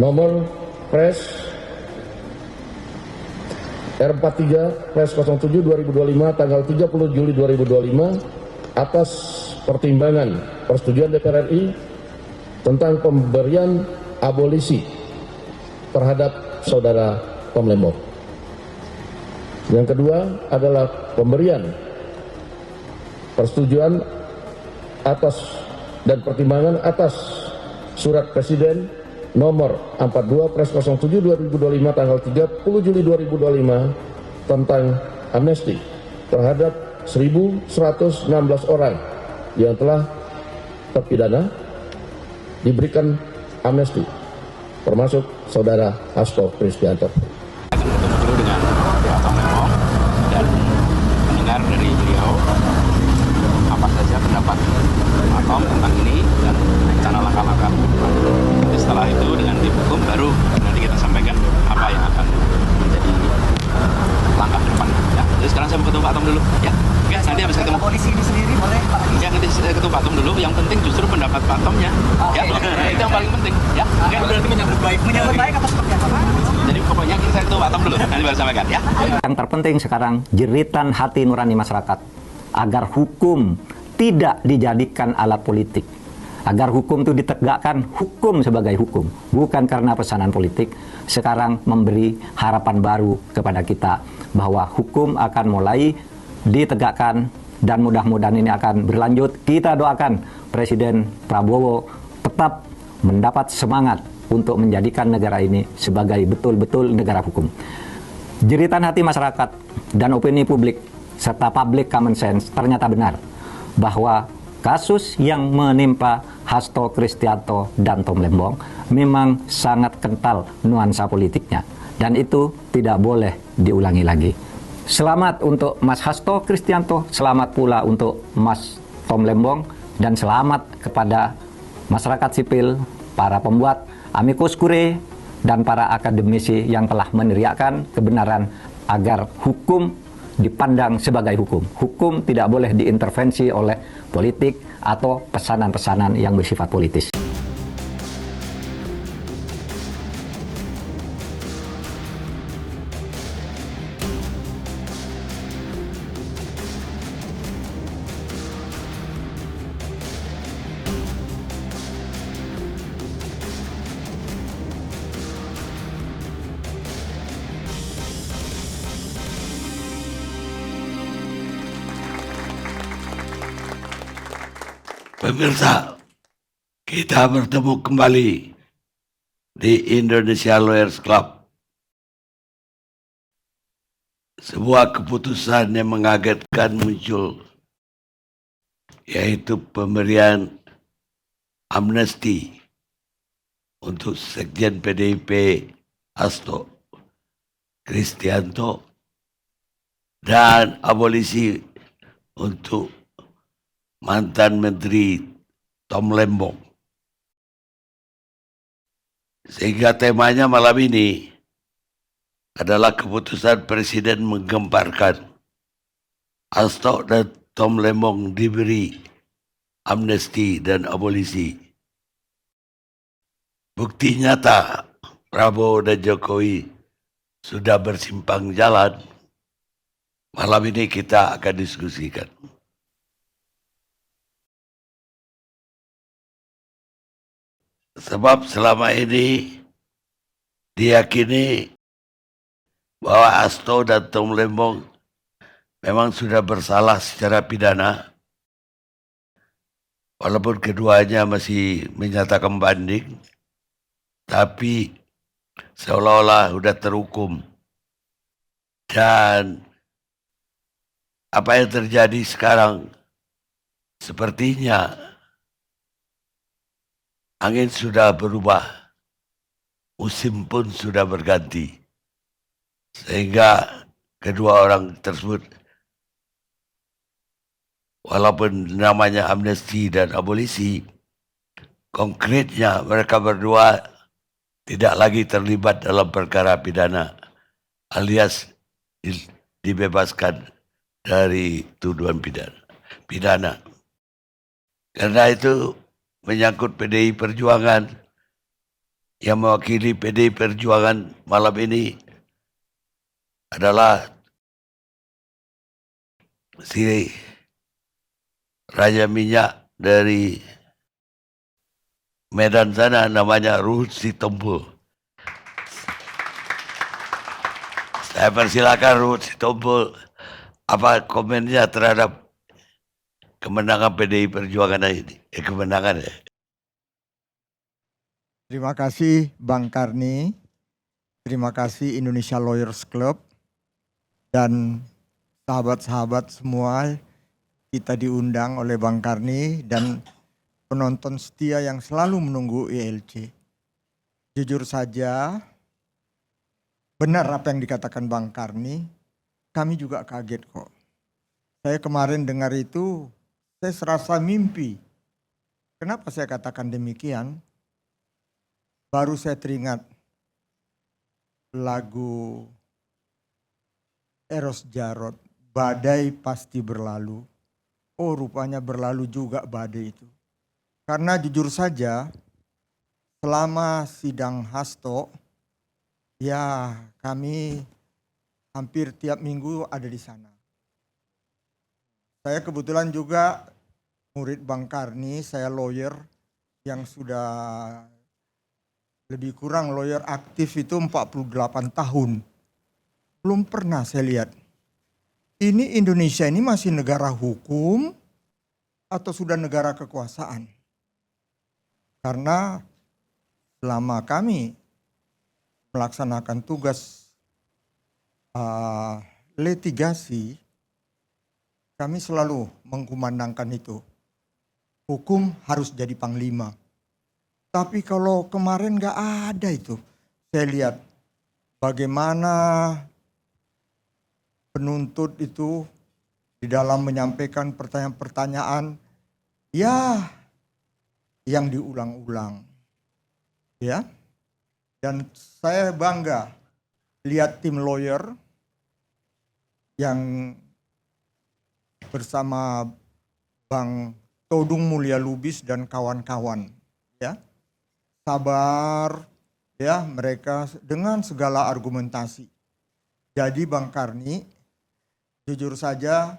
nomor Pres R43 Pres 07 2025 tanggal 30 Juli 2025 atas pertimbangan persetujuan DPR RI tentang pemberian abolisi terhadap saudara Tom Lembong. Yang kedua adalah pemberian persetujuan atas dan pertimbangan atas surat Presiden nomor 42 Pres 07 2025 tanggal 30 Juli 2025 tentang amnesti terhadap 1.116 orang yang telah terpidana diberikan amnesti, termasuk saudara Hasto Kristianto. Akan bertemu dulu dengan Pak Tom Lembong dan mendengar dari beliau apa saja pendapat Pak Tom tentang ini dan rencana langkah-langkah ke depan. Nanti setelah itu dengan tim hukum baru nanti kita sampaikan apa yang akan menjadi langkah ke depan. Ya, jadi sekarang saya mau ketemu Pak Tom dulu. Ya, oke, nanti habis ketemu polisi ini sendiri boleh Pak? Ya, nanti saya ketemu Pak Tom dulu. Yang penting justru pendapat Pak Tomnya. Ya, itu yang paling penting. Ya, oke, berarti menyambut baik. Menyambut baik atau seperti apa Pak? Jadi pokoknya saya ketemu Pak Tom dulu. Nanti baru sampaikan. Ya. Yang terpenting sekarang jeritan hati nurani masyarakat agar hukum tidak dijadikan alat politik, agar hukum itu ditegakkan hukum sebagai hukum, bukan karena pesanan politik. Sekarang memberi harapan baru kepada kita bahwa hukum akan mulai ditegakkan dan mudah-mudahan ini akan berlanjut. Kita doakan Presiden Prabowo tetap mendapat semangat untuk menjadikan negara ini sebagai betul-betul negara hukum. Jeritan hati masyarakat dan opini publik serta public common sense ternyata benar bahwa kasus yang menimpa Hasto Kristianto dan Tom Lembong memang sangat kental nuansa politiknya dan itu tidak boleh diulangi lagi. Selamat untuk Mas Hasto Kristianto, selamat pula untuk Mas Tom Lembong, dan selamat kepada masyarakat sipil, para pembuat amicus curiae, dan para akademisi yang telah meneriakkan kebenaran agar hukum dipandang sebagai hukum. Hukum tidak boleh diintervensi oleh politik atau pesanan-pesanan yang bersifat politis. Pemirsa, kita bertemu kembali di Indonesia Lawyers Club. Sebuah keputusan yang mengagetkan muncul, yaitu pemberian amnesti untuk Sekjen PDIP Hasto Kristianto dan abolisi untuk mantan Menteri Tom Lembong. Sehingga temanya malam ini adalah keputusan Presiden menggemparkan Hasto dan Tom Lembong diberi amnesti dan abolisi. Bukti nyata Prabowo dan Jokowi sudah bersimpang jalan. Malam ini kita akan diskusikan. Sebab selama ini diyakini bahwa Hasto dan Tom Lembong memang sudah bersalah secara pidana, walaupun keduanya masih menyatakan banding, tapi seolah-olah sudah terhukum. Dan apa yang terjadi sekarang sepertinya angin sudah berubah, musim pun sudah berganti, sehingga kedua orang tersebut, walaupun namanya amnesti dan abolisi, konkretnya mereka berdua tidak lagi terlibat dalam perkara pidana, alias dibebaskan dari tuduhan pidana. Karena itu menyangkut PDI Perjuangan, yang mewakili PDI Perjuangan malam ini adalah si Raja Minyak dari Medan sana, namanya Ruhut Sitompul. Saya persilakan Ruhut Sitompul, apa komennya terhadap kemenangan PDI Perjuangan ini? Kemenangan ya. Terima kasih Bang Karni, terima kasih Indonesia Lawyers Club, dan sahabat-sahabat semua, kita diundang oleh Bang Karni dan penonton setia yang selalu menunggu ILC. Jujur saja, benar apa yang dikatakan Bang Karni, kami juga kaget kok. Saya kemarin dengar itu, saya serasa mimpi. Kenapa saya katakan demikian? Baru saya teringat lagu Eros Jarot, badai pasti berlalu. Oh, rupanya berlalu juga badai itu. Karena jujur saja, selama sidang Hasto, ya kami hampir tiap minggu ada di sana. Saya kebetulan juga murid Bang Karni, saya lawyer yang sudah lebih kurang lawyer aktif itu 48 tahun. Belum pernah saya lihat. Ini Indonesia ini masih negara hukum atau sudah negara kekuasaan? Karena selama kami melaksanakan tugas litigasi, kami selalu mengkumandangkan itu. Hukum harus jadi panglima. Tapi kalau kemarin gak ada itu. Saya lihat bagaimana penuntut itu di dalam menyampaikan pertanyaan-pertanyaan ya yang diulang-ulang. Ya. Dan saya bangga lihat tim lawyer yang bersama Bang Todung Mulya Lubis dan kawan-kawan, ya. Sabar, ya, mereka dengan segala argumentasi. Jadi Bang Karni, jujur saja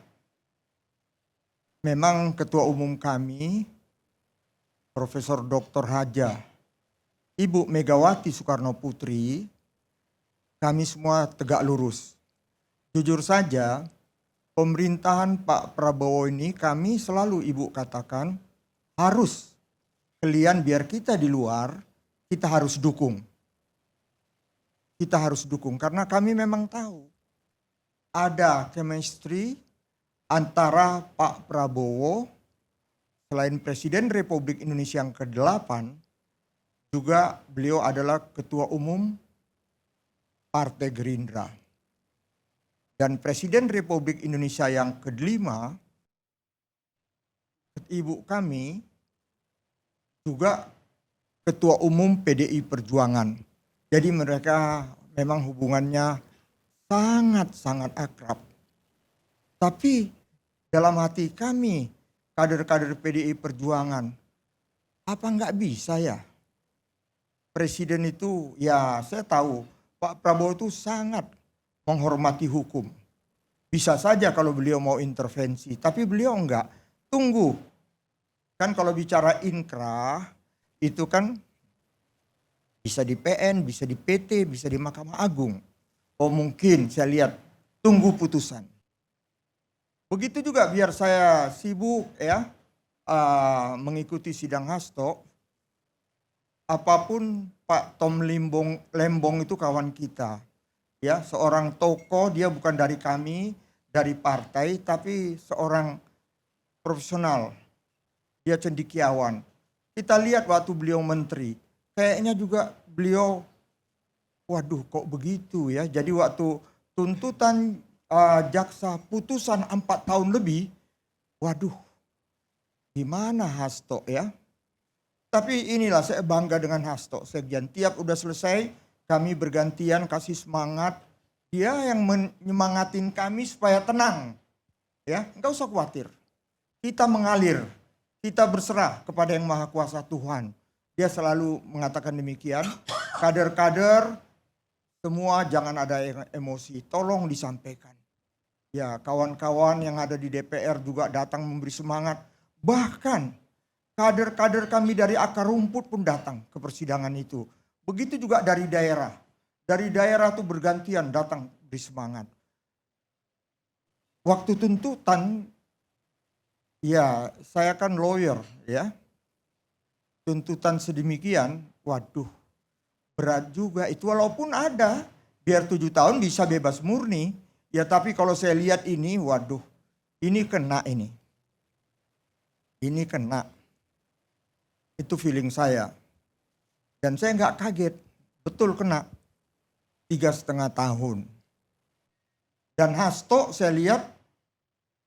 memang ketua umum kami Profesor Dr. Haja Ibu Megawati Soekarno Putri, kami semua tegak lurus. Jujur saja, pemerintahan Pak Prabowo ini kami selalu Ibu katakan harus kalian biar kita di luar, kita harus dukung. Kita harus dukung karena kami memang tahu ada chemistry antara Pak Prabowo selain Presiden Republik Indonesia yang ke-8, juga beliau adalah Ketua Umum Partai Gerindra. Dan Presiden Republik Indonesia yang ke-5, ibu kami juga Ketua Umum PDI Perjuangan. Jadi mereka memang hubungannya sangat-sangat akrab. Tapi dalam hati kami, kader-kader PDI Perjuangan, apa nggak bisa ya? Presiden itu, ya saya tahu Pak Prabowo itu sangat menghormati hukum. Bisa saja kalau beliau mau intervensi, tapi beliau enggak. Tunggu. Kan kalau bicara inkrah, itu kan bisa di PN, bisa di PT, bisa di Mahkamah Agung. Oh mungkin saya lihat, tunggu putusan. Begitu juga biar saya sibuk ya mengikuti sidang Hasto. Apapun Pak Tom Lembong itu kawan kita. Ya, seorang tokoh, dia bukan dari kami, dari partai, tapi seorang profesional. Dia cendekiawan. Kita lihat waktu beliau menteri, kayaknya juga beliau, waduh kok begitu ya. Jadi waktu tuntutan jaksa putusan 4 tahun lebih, waduh gimana Hasto ya. Tapi inilah saya bangga dengan Hasto, Sekjen. Tiap udah selesai, kami bergantian kasih semangat. Dia yang menyemangatin kami supaya tenang. Ya, enggak usah khawatir. Kita mengalir, kita berserah kepada Yang Maha Kuasa Tuhan. dia selalu mengatakan demikian. Kader-kader semua jangan ada emosi, tolong disampaikan. Ya, kawan-kawan yang ada di DPR juga datang memberi semangat. Bahkan kader-kader kami dari akar rumput pun datang ke persidangan itu. Begitu juga dari daerah. Dari daerah itu bergantian datang beri semangat. Waktu tuntutan, ya saya kan lawyer ya. Tuntutan sedemikian, waduh berat juga itu, walaupun ada biar 7 tahun bisa bebas murni. Ya tapi kalau saya lihat ini, waduh ini kena ini. Ini kena. Itu feeling saya. Dan saya nggak kaget, betul kena 3,5 tahun. Dan Hasto saya lihat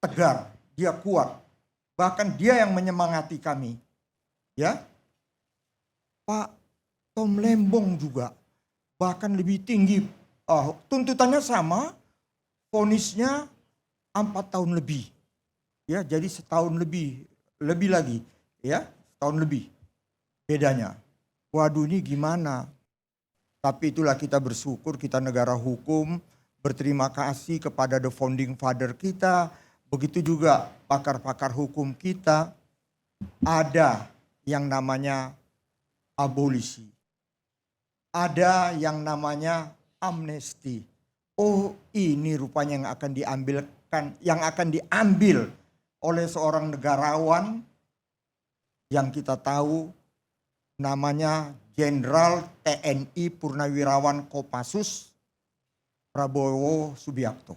tegar, dia kuat. Bahkan dia yang menyemangati kami. Ya, Pak Tom Lembong juga bahkan lebih tinggi. Tuntutannya sama, vonisnya 4 tahun lebih. Ya, jadi setahun lebih lagi. Ya, setahun lebih bedanya. Waduh ini gimana? Tapi itulah kita bersyukur, kita negara hukum, berterima kasih kepada the founding father kita. Begitu juga pakar-pakar hukum kita. Ada yang namanya abolisi. Ada yang namanya amnesti. Oh ini rupanya yang akan diambil oleh seorang negarawan yang kita tahu namanya Jenderal TNI Purnawirawan Kopassus Prabowo Subianto.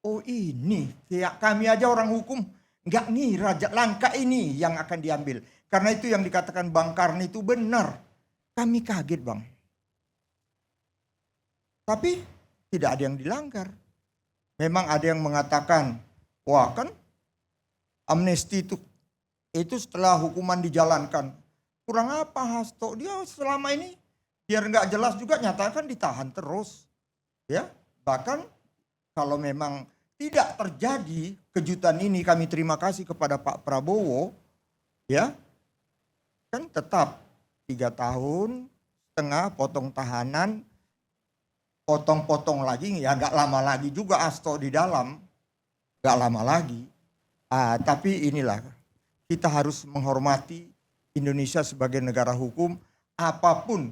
Oh ini, kayak kami aja orang hukum nggak ngira langkah ini yang akan diambil. Karena itu yang dikatakan Bang Karni itu benar. Kami kaget Bang. Tapi tidak ada yang dilanggar. Memang ada yang mengatakan, wah kan amnesti itu setelah hukuman dijalankan. Kurang apa Hasto? Dia selama ini biar nggak jelas juga nyatakan ditahan terus. Ya, bahkan kalau memang tidak terjadi kejutan ini, kami terima kasih kepada Pak Prabowo, ya, kan tetap 3,5 tahun potong tahanan, potong-potong lagi, ya nggak lama lagi juga Hasto di dalam, nggak lama lagi. Tapi inilah kita harus menghormati Indonesia sebagai negara hukum, apapun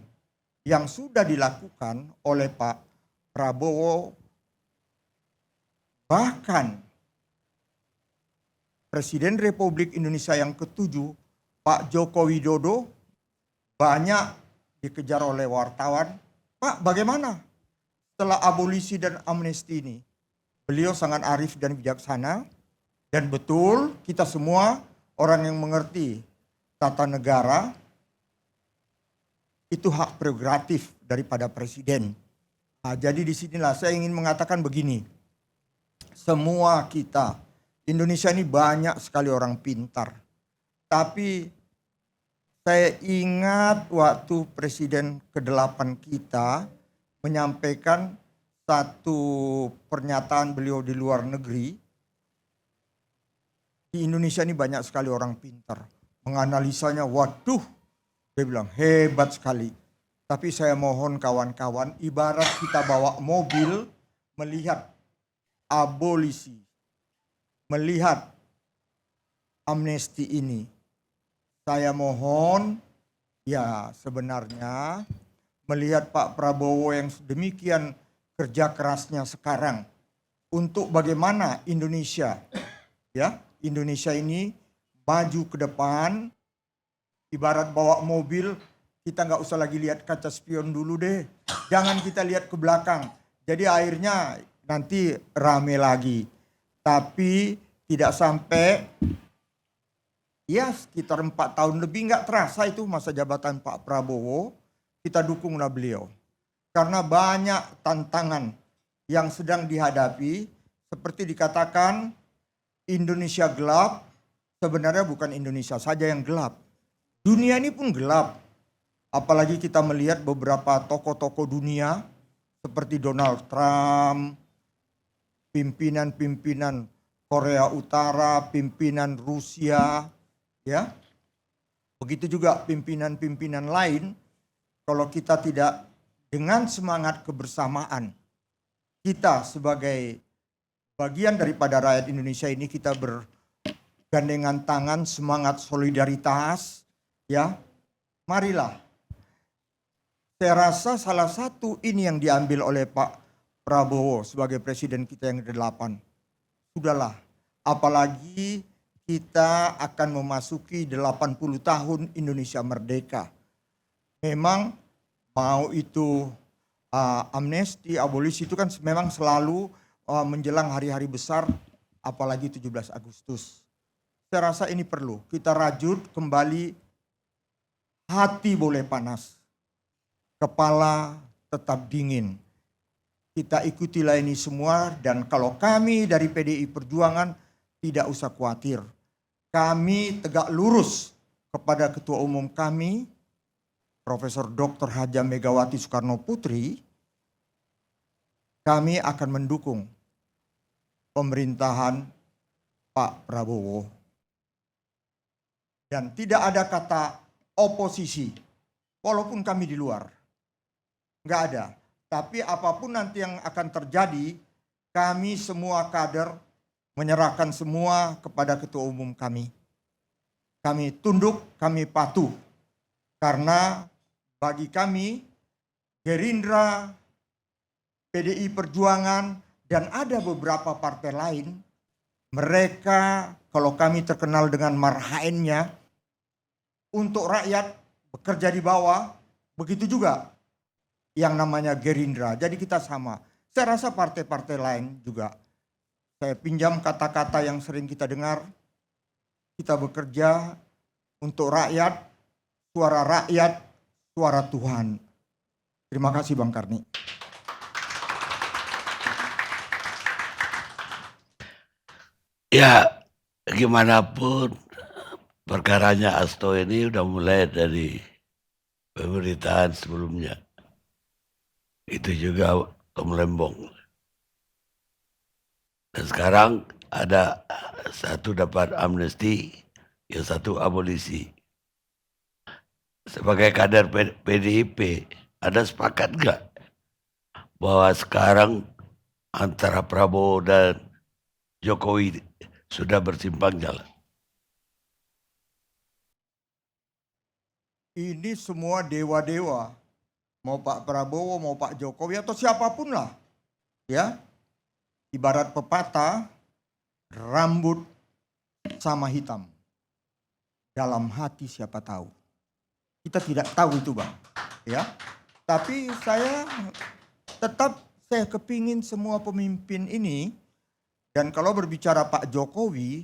yang sudah dilakukan oleh Pak Prabowo, bahkan Presiden Republik Indonesia yang ke-7, Pak Joko Widodo, banyak dikejar oleh wartawan. Pak bagaimana setelah abolisi dan amnesti ini? Beliau sangat arif dan bijaksana. Dan betul kita semua orang yang mengerti tata negara, itu hak prerogatif daripada presiden. Jadi disinilah saya ingin mengatakan begini. Semua kita, Indonesia ini banyak sekali orang pintar. Tapi saya ingat waktu Presiden ke-8 kita menyampaikan satu pernyataan beliau di luar negeri. Di Indonesia ini banyak sekali orang pintar. Menganalisanya, waduh, dia bilang hebat sekali. Tapi saya mohon kawan-kawan, ibarat kita bawa mobil melihat abolisi, melihat amnesti ini. Saya mohon, ya sebenarnya melihat Pak Prabowo yang sedemikian kerja kerasnya sekarang untuk bagaimana Indonesia, ya Indonesia ini maju ke depan, ibarat bawa mobil. Kita nggak usah lagi lihat kaca spion dulu deh. Jangan kita lihat ke belakang. Jadi akhirnya nanti rame lagi. Tapi tidak sampai, ya sekitar 4 tahun lebih nggak terasa itu masa jabatan Pak Prabowo. Kita dukunglah beliau. Karena banyak tantangan yang sedang dihadapi. Seperti dikatakan Indonesia gelap. Sebenarnya bukan Indonesia saja yang gelap. Dunia ini pun gelap. Apalagi kita melihat beberapa tokoh-tokoh dunia seperti Donald Trump, pimpinan-pimpinan Korea Utara, pimpinan Rusia, ya. Begitu juga pimpinan-pimpinan lain, kalau kita tidak dengan semangat kebersamaan, kita sebagai bagian daripada rakyat Indonesia ini, kita bergandengan tangan, semangat solidaritas, ya, marilah. Saya rasa salah satu ini yang diambil oleh Pak Prabowo sebagai presiden kita yang ke-8. Sudahlah, apalagi kita akan memasuki 80 tahun Indonesia merdeka. Memang mau itu amnesti, abolisi itu kan memang selalu menjelang hari-hari besar, apalagi 17 Agustus. Saya rasa ini perlu kita rajut kembali, hati boleh panas, kepala tetap dingin. Kita ikutilah ini semua, dan kalau kami dari PDI Perjuangan tidak usah khawatir. Kami tegak lurus kepada Ketua Umum kami, Profesor Dr. Haja Megawati Soekarno Putri. Kami akan mendukung pemerintahan Pak Prabowo. Dan tidak ada kata oposisi, walaupun kami di luar. Nggak ada. Tapi apapun nanti yang akan terjadi, kami semua kader menyerahkan semua kepada Ketua Umum kami. Kami tunduk, kami patuh. Karena bagi kami, Gerindra, PDI Perjuangan, dan ada beberapa partai lain, mereka kalau kami terkenal dengan marhaennya, untuk rakyat bekerja di bawah, begitu juga yang namanya Gerindra. Jadi kita sama. Saya rasa partai-partai lain juga. Saya pinjam kata-kata yang sering kita dengar. Kita bekerja untuk rakyat, suara Tuhan. Terima kasih Bang Karni. Ya, gimana pun perkaranya Asto ini udah mulai dari pemerintahan sebelumnya. Itu juga Tom Lembong. Dan sekarang ada satu dapat amnesti, yang satu abolisi. Sebagai kader PDIP, Anda sepakat nggak bahwa sekarang antara Prabowo dan Jokowi sudah bersimpang jalan? Ini semua dewa-dewa. Mau Pak Prabowo, mau Pak Jokowi, atau siapapun lah. Ya, ibarat pepatah, rambut sama hitam. Dalam hati siapa tahu. Kita tidak tahu itu Bang. Ya, tapi saya kepingin semua pemimpin ini, dan kalau berbicara Pak Jokowi,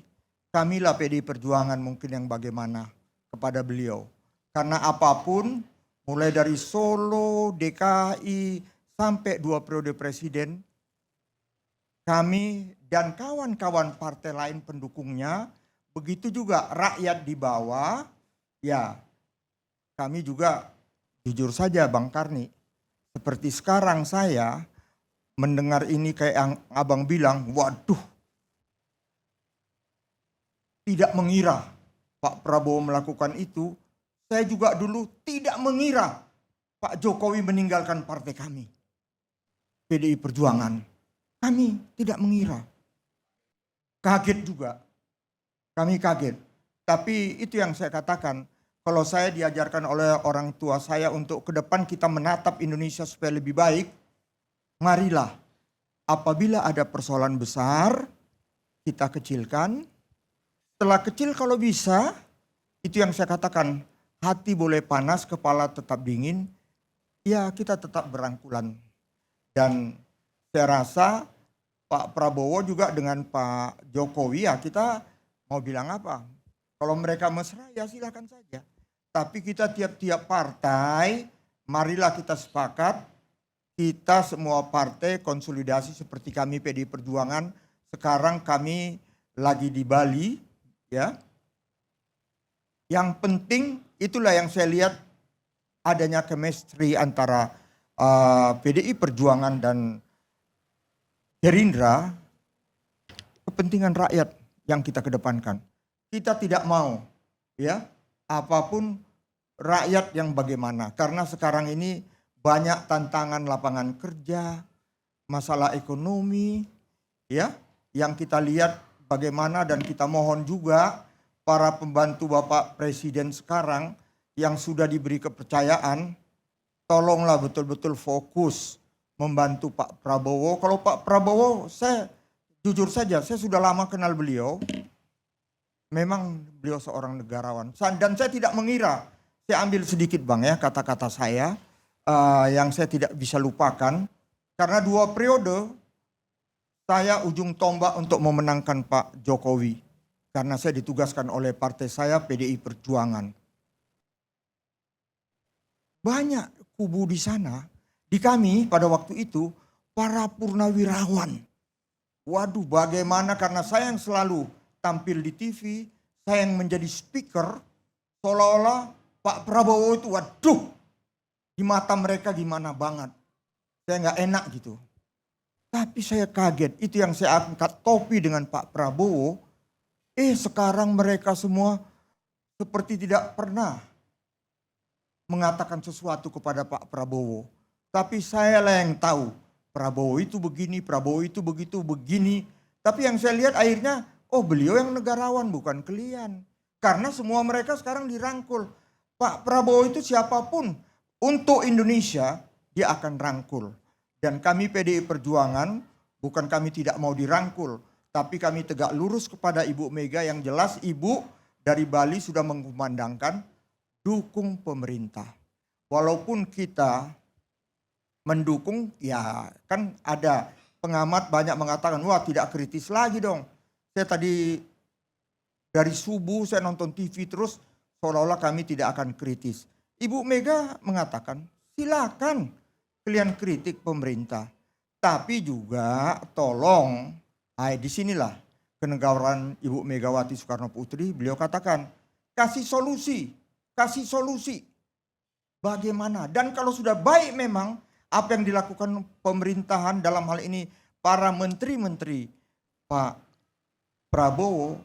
kamilah PDI Perjuangan mungkin yang bagaimana kepada beliau. Karena apapun, mulai dari Solo, DKI, sampai 2 periode presiden, kami dan kawan-kawan partai lain pendukungnya, begitu juga rakyat di bawah, ya kami juga jujur saja Bang Karni, seperti sekarang saya mendengar ini kayak yang abang bilang, waduh, tidak mengira Pak Prabowo melakukan itu. Saya juga dulu tidak mengira Pak Jokowi meninggalkan partai kami, PDI Perjuangan. Kami tidak mengira. Kaget juga. Kami kaget. Tapi itu yang saya katakan, kalau saya diajarkan oleh orang tua saya untuk ke depan kita menatap Indonesia supaya lebih baik, marilah apabila ada persoalan besar, kita kecilkan. Setelah kecil kalau bisa, itu yang saya katakan, hati boleh panas, kepala tetap dingin, ya kita tetap berangkulan. Dan saya rasa Pak Prabowo juga dengan Pak Jokowi, ya kita mau bilang apa? Kalau mereka mesra ya silakan saja. Tapi kita tiap-tiap partai, marilah kita sepakat, kita semua partai konsolidasi seperti kami PDI Perjuangan. Sekarang kami lagi di Bali, ya. Yang penting itulah yang saya lihat, adanya chemistry antara PDI Perjuangan dan Gerindra, kepentingan rakyat yang kita kedepankan. Kita tidak mau ya apapun rakyat yang bagaimana. Karena sekarang ini banyak tantangan lapangan kerja, masalah ekonomi, ya, yang kita lihat bagaimana, dan kita mohon juga para pembantu Bapak Presiden sekarang yang sudah diberi kepercayaan, tolonglah betul-betul fokus membantu Pak Prabowo. Kalau Pak Prabowo, saya jujur saja, saya sudah lama kenal beliau. Memang beliau seorang negarawan. Dan saya tidak mengira, saya ambil sedikit Bang ya kata-kata saya yang saya tidak bisa lupakan. Karena 2 periode saya ujung tombak untuk memenangkan Pak Jokowi. Karena saya ditugaskan oleh partai saya PDI Perjuangan. Banyak kubu di sana, di kami pada waktu itu para purnawirawan. Waduh, bagaimana, karena saya yang selalu tampil di TV, saya yang menjadi speaker, seolah-olah Pak Prabowo itu waduh, di mata mereka gimana banget. Saya nggak enak gitu. Tapi saya kaget, itu yang saya angkat topi dengan Pak Prabowo. Sekarang mereka semua seperti tidak pernah mengatakan sesuatu kepada Pak Prabowo. Tapi saya lah yang tahu, Prabowo itu begini, Prabowo itu begitu, begini. Tapi yang saya lihat akhirnya, oh beliau yang negarawan bukan kalian. Karena semua mereka sekarang dirangkul. Pak Prabowo itu siapapun untuk Indonesia, dia akan rangkul. Dan kami PDI Perjuangan, bukan kami tidak mau dirangkul, tapi kami tegak lurus kepada Ibu Mega, yang jelas Ibu dari Bali sudah mengkumandangkan dukung pemerintah. Walaupun kita mendukung, ya kan ada pengamat banyak mengatakan, wah tidak kritis lagi dong. Saya tadi dari subuh saya nonton TV terus, seolah-olah kami tidak akan kritis. Ibu Mega mengatakan, silakan kalian kritik pemerintah. Tapi juga tolong, disinilah kenegaraan Ibu Megawati Soekarno Putri, beliau katakan, kasih solusi. Bagaimana? Dan kalau sudah baik memang apa yang dilakukan pemerintahan, dalam hal ini para menteri-menteri Pak Prabowo,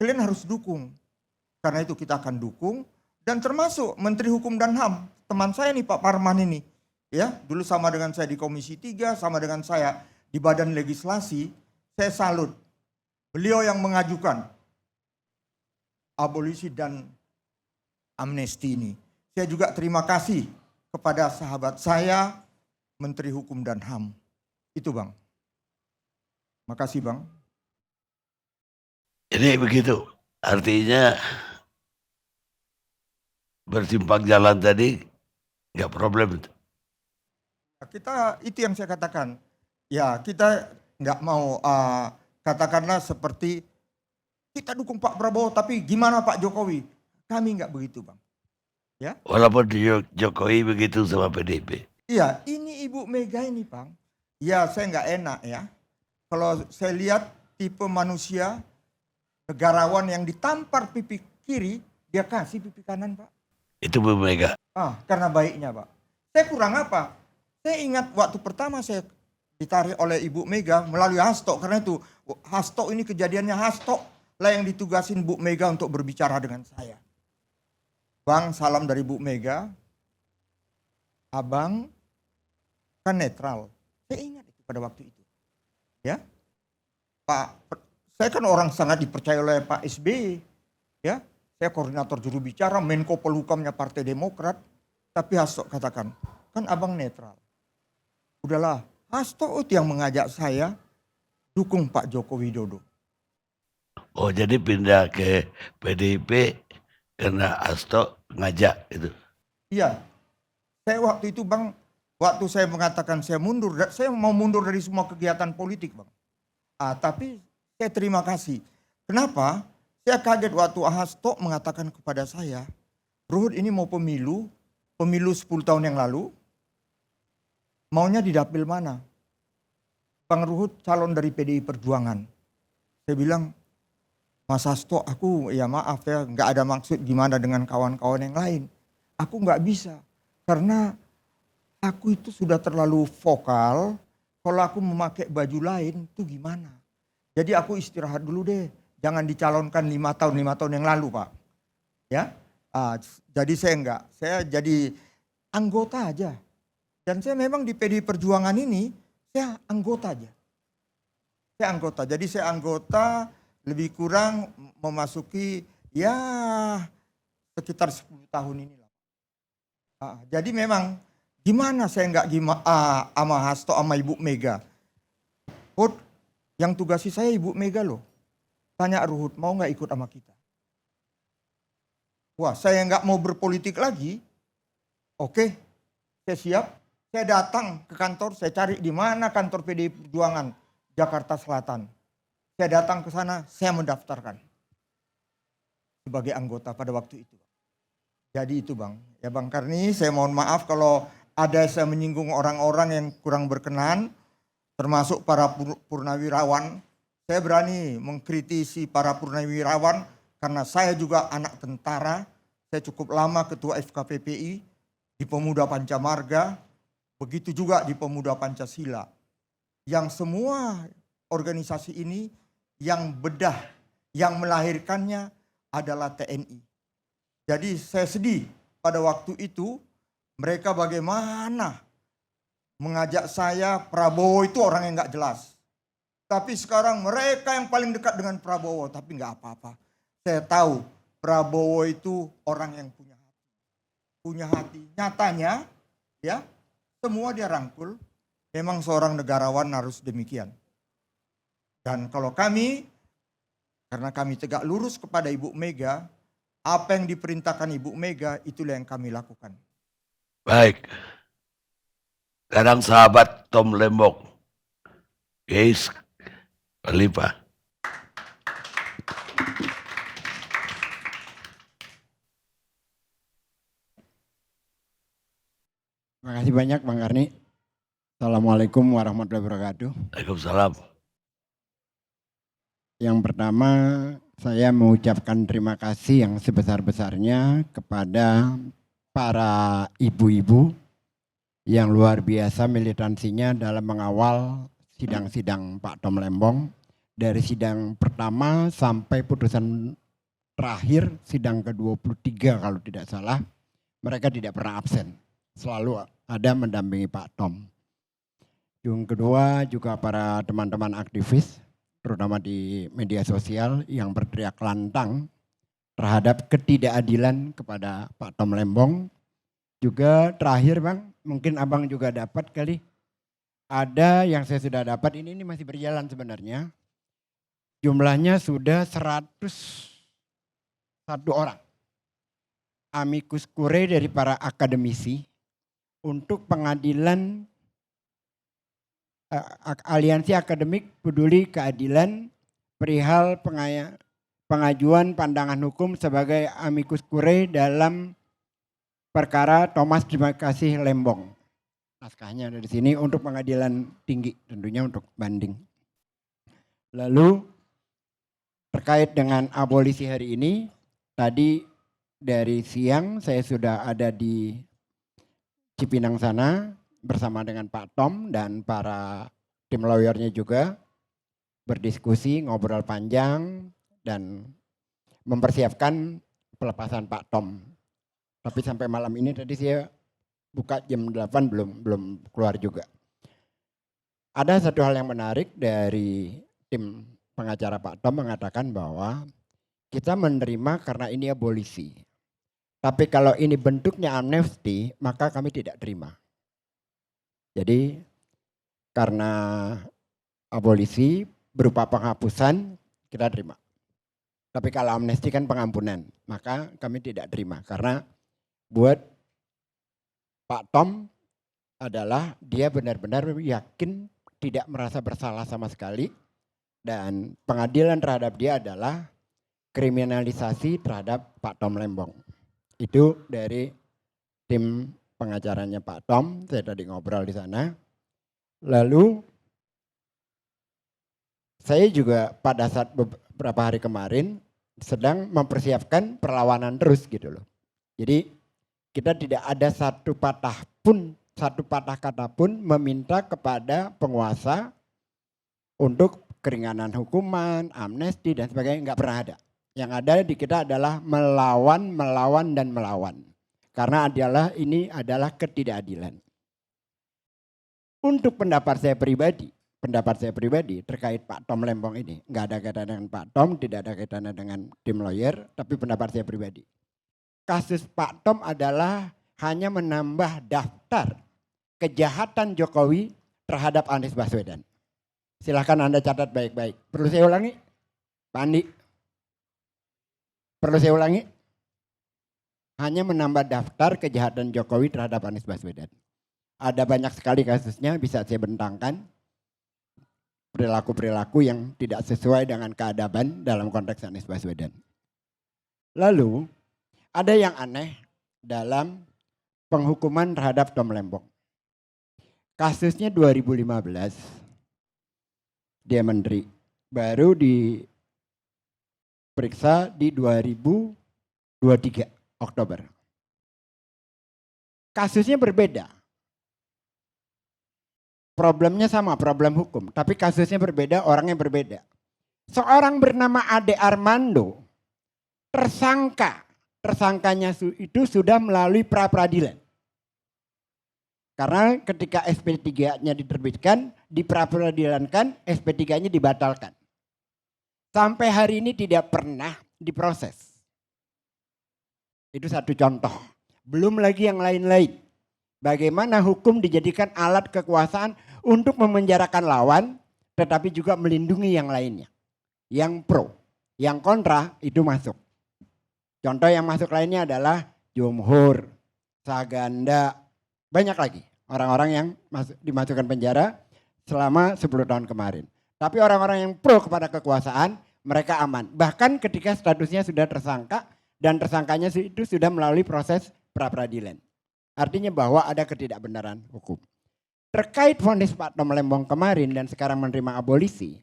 kalian harus dukung. Karena itu kita akan dukung, dan termasuk Menteri Hukum dan HAM, teman saya nih Pak Parman ini, ya, dulu sama dengan saya di Komisi 3, sama dengan saya di Badan Legislasi, saya salut. Beliau yang mengajukan abolisi dan amnesti ini. Saya juga terima kasih kepada sahabat saya, Menteri Hukum dan HAM. Itu Bang. Makasih Bang. Jadi begitu, artinya bersimpang jalan tadi nggak problem itu. Kita, itu yang saya katakan. Ya kita nggak mau katakanlah seperti kita dukung Pak Prabowo tapi gimana Pak Jokowi. Kami nggak begitu Bang. Ya. Walaupun Jokowi begitu sama PDIP. Iya, ini Ibu Mega ini Bang. Ya saya nggak enak ya. Kalau saya lihat tipe manusia negarawan yang ditampar pipi kiri, dia kasih pipi kanan Pak. Itu Bu Mega. Karena baiknya Pak. Saya kurang apa? Saya ingat waktu pertama saya ditarik oleh Ibu Mega melalui Hasto. Karena itu Hasto ini kejadiannya Hasto lah yang ditugasin Bu Mega untuk berbicara dengan saya. Bang, salam dari Bu Mega. Abang kan netral. Saya ingat itu pada waktu itu. Ya. Saya kan orang sangat dipercaya oleh Pak SBY. Ya. Saya koordinator juru bicara, Menko Polhukamnya Partai Demokrat. Tapi Hasto katakan, kan abang netral. Udahlah, Hasto itu yang mengajak saya dukung Pak Joko Widodo. Oh jadi pindah ke PDIP karena Hasto ngajak itu. Iya, saya waktu itu Bang, waktu saya mengatakan saya mundur, saya mau mundur dari semua kegiatan politik Bang. Tapi saya terima kasih. Kenapa? Saya kaget waktu Hasto mengatakan kepada saya, Ruhut ini mau pemilu 10 tahun yang lalu, maunya di dapil mana? Bang Ruhut calon dari PDI Perjuangan. Saya bilang, Mas Hasto, aku ya maaf ya, nggak ada maksud gimana dengan kawan-kawan yang lain. Aku nggak bisa, karena aku itu sudah terlalu vokal, kalau aku memakai baju lain itu gimana. Jadi aku istirahat dulu deh, jangan dicalonkan 5 tahun yang lalu Pak. Ya, Jadi saya enggak, saya jadi anggota aja. Dan saya memang di PDI Perjuangan ini, saya anggota aja. Saya anggota, jadi saya anggota lebih kurang memasuki ya sekitar 10 tahun inilah. Jadi memang gimana saya enggak sama Hasto sama Ibu Mega. Ruhut, yang tugasi saya Ibu Mega loh. Tanya Ruhut, mau nggak ikut sama kita? Wah, saya nggak mau berpolitik lagi. Oke, saya siap. Saya datang ke kantor, saya cari di mana kantor PDI Perjuangan Jakarta Selatan. Saya datang ke sana, saya mendaftarkan sebagai anggota pada waktu itu. Jadi itu Bang. Ya Bang Karni, saya mohon maaf kalau ada saya menyinggung orang-orang yang kurang berkenan, termasuk para purnawirawan. Saya berani mengkritisi para purnawirawan karena saya juga anak tentara. Saya cukup lama ketua FKPPI di Pemuda Pancamarga, begitu juga di Pemuda Pancasila. Yang semua organisasi ini yang bedah, yang melahirkannya adalah TNI. Jadi saya sedih pada waktu itu mereka bagaimana mengajak saya, Prabowo itu orang yang gak jelas. Tapi sekarang mereka yang paling dekat dengan Prabowo, tapi gak apa-apa. Saya tahu Prabowo itu orang yang punya hati. Punya hati. Nyatanya ya semua dia rangkul. Memang seorang negarawan harus demikian. Dan kalau kami, karena kami tegak lurus kepada Ibu Mega, apa yang diperintahkan Ibu Mega itulah yang kami lakukan. Baik. Sekarang sahabat Tom Lembong. Kees Khalifa. Terima kasih banyak Bang Karni. Assalamualaikum warahmatullahi wabarakatuh. Waalaikumsalam. Yang pertama saya mengucapkan terima kasih yang sebesar-besarnya kepada para ibu-ibu yang luar biasa militansinya dalam mengawal sidang-sidang Pak Tom Lembong. Dari sidang pertama sampai putusan terakhir, sidang ke-23 kalau tidak salah, mereka tidak pernah absen. Selalu ada mendampingi Pak Tom. Yang kedua juga para teman-teman aktivis, terutama di media sosial yang berteriak lantang terhadap ketidakadilan kepada Pak Tom Lembong. Juga terakhir Bang, mungkin Abang juga dapat kali. Ada yang saya sudah dapat, ini masih berjalan sebenarnya. Jumlahnya sudah 101 orang. Amicus curiae dari para akademisi untuk pengadilan Aliansi Akademik Peduli Keadilan perihal pengajuan pandangan hukum sebagai amicus curiae dalam perkara Thomas Terima Kasih Lembong. Naskahnya ada di sini untuk pengadilan tinggi, tentunya untuk banding. Lalu terkait dengan abolisi hari ini, tadi dari siang saya sudah ada di Cipinang sana bersama dengan Pak Tom dan para tim lawyernya juga berdiskusi, ngobrol panjang dan mempersiapkan pelepasan Pak Tom. Tapi sampai malam ini tadi saya buka jam 8 belum keluar juga. Ada satu hal yang menarik dari tim pengacara Pak Tom mengatakan bahwa kita menerima karena ini abolisi. Tapi kalau ini bentuknya amnesti, maka kami tidak terima. Jadi karena abolisi berupa penghapusan kita terima. Tapi kalau amnesti kan pengampunan, maka kami tidak terima. Karena buat Pak Tom adalah dia benar-benar yakin tidak merasa bersalah sama sekali. Dan pengadilan terhadap dia adalah kriminalisasi terhadap Pak Tom Lembong. Itu dari tim pengacaranya Pak Tom, saya tadi ngobrol di sana. Lalu saya juga pada saat beberapa hari kemarin sedang mempersiapkan perlawanan terus gitu loh. Jadi kita tidak ada satu patah kata pun meminta kepada penguasa untuk keringanan hukuman, amnesti dan sebagainya, nggak pernah ada. Yang ada di kita adalah melawan, melawan, dan melawan. Karena ini adalah ketidakadilan. Untuk pendapat saya pribadi terkait Pak Tom Lembong ini, nggak ada kaitannya dengan Pak Tom, tidak ada kaitannya dengan tim lawyer, tapi pendapat saya pribadi. Kasus Pak Tom adalah hanya menambah daftar kejahatan Jokowi terhadap Anies Baswedan. Silahkan Anda catat baik-baik. Perlu saya ulangi? Pak Andi? Perlu saya ulangi? Hanya menambah daftar kejahatan Jokowi terhadap Anies Baswedan. Ada banyak sekali kasusnya, bisa saya bentangkan. Perilaku-perilaku yang tidak sesuai dengan keadaban dalam konteks Anies Baswedan. Lalu, ada yang aneh dalam penghukuman terhadap Tom Lembong. Kasusnya 2015, dia menteri. Baru diperiksa di 2023 Oktober. Kasusnya berbeda. Problemnya sama, problem hukum. Tapi kasusnya berbeda, orangnya berbeda. Seorang bernama Ade Armando, tersangkanya itu sudah melalui pra-peradilan. Karena ketika SP3-nya diterbitkan, pra-peradilankan, SP3-nya dibatalkan. Sampai hari ini tidak pernah diproses. Itu satu contoh. Belum lagi yang lain-lain. Bagaimana hukum dijadikan alat kekuasaan untuk memenjarakan lawan, tetapi juga melindungi yang lainnya. Yang pro, yang kontra itu masuk. Contoh yang masuk lainnya adalah Jumhur, Saganda, banyak lagi. Orang-orang yang dimasukkan penjara selama 10 tahun kemarin. Tapi orang-orang yang pro kepada kekuasaan, mereka aman. Bahkan ketika statusnya sudah tersangka dan tersangkanya itu sudah melalui proses pra-peradilan. Artinya bahwa ada ketidakbenaran hukum. Terkait vonis Pak Tom Lembong kemarin dan sekarang menerima abolisi,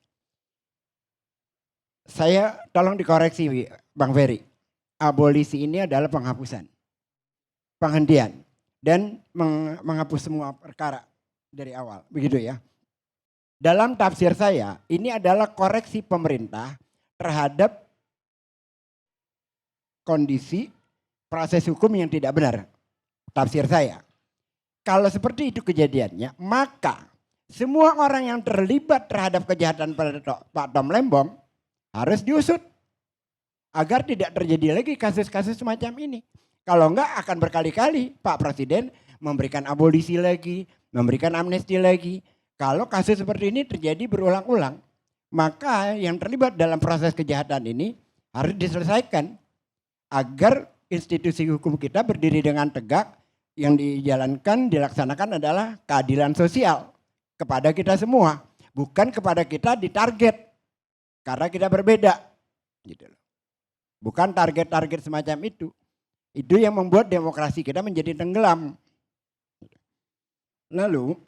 saya tolong dikoreksi Bang Ferry. Abolisi ini adalah penghapusan, penghentian, dan menghapus semua perkara dari awal. Begitu ya. Dalam tafsir saya, ini adalah koreksi pemerintah terhadap kondisi proses hukum yang tidak benar. Tafsir saya. Kalau seperti itu kejadiannya, maka semua orang yang terlibat terhadap kejahatan Pak Tom Lembong harus diusut. Agar tidak terjadi lagi kasus-kasus semacam ini. Kalau enggak akan berkali-kali Pak Presiden memberikan abolisi lagi, memberikan amnesti lagi. Kalau kasus seperti ini terjadi berulang-ulang, maka yang terlibat dalam proses kejahatan ini harus diselesaikan. Agar institusi hukum kita berdiri dengan tegak, yang dijalankan, dilaksanakan adalah keadilan sosial kepada kita semua. Bukan kepada kita ditarget, karena kita berbeda. Gitu loh. Bukan target-target semacam itu. Itu yang membuat demokrasi kita menjadi tenggelam. Lalu,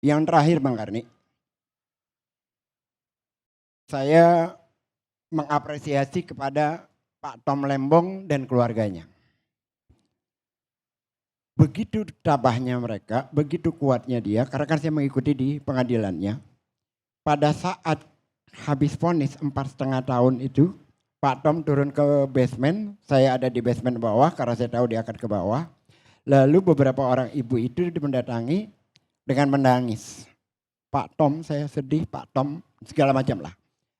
yang terakhir Bang Karni, saya mengapresiasi kepada Pak Tom Lembong dan keluarganya. Begitu tabahnya mereka, begitu kuatnya dia, karena kan saya mengikuti di pengadilannya. Pada saat habis vonis 4,5 tahun itu, Pak Tom turun ke basement, saya ada di basement bawah karena saya tahu dia akan ke bawah. Lalu beberapa orang ibu itu mendatangi dengan menangis. Pak Tom, saya sedih, Pak Tom, segala macam lah.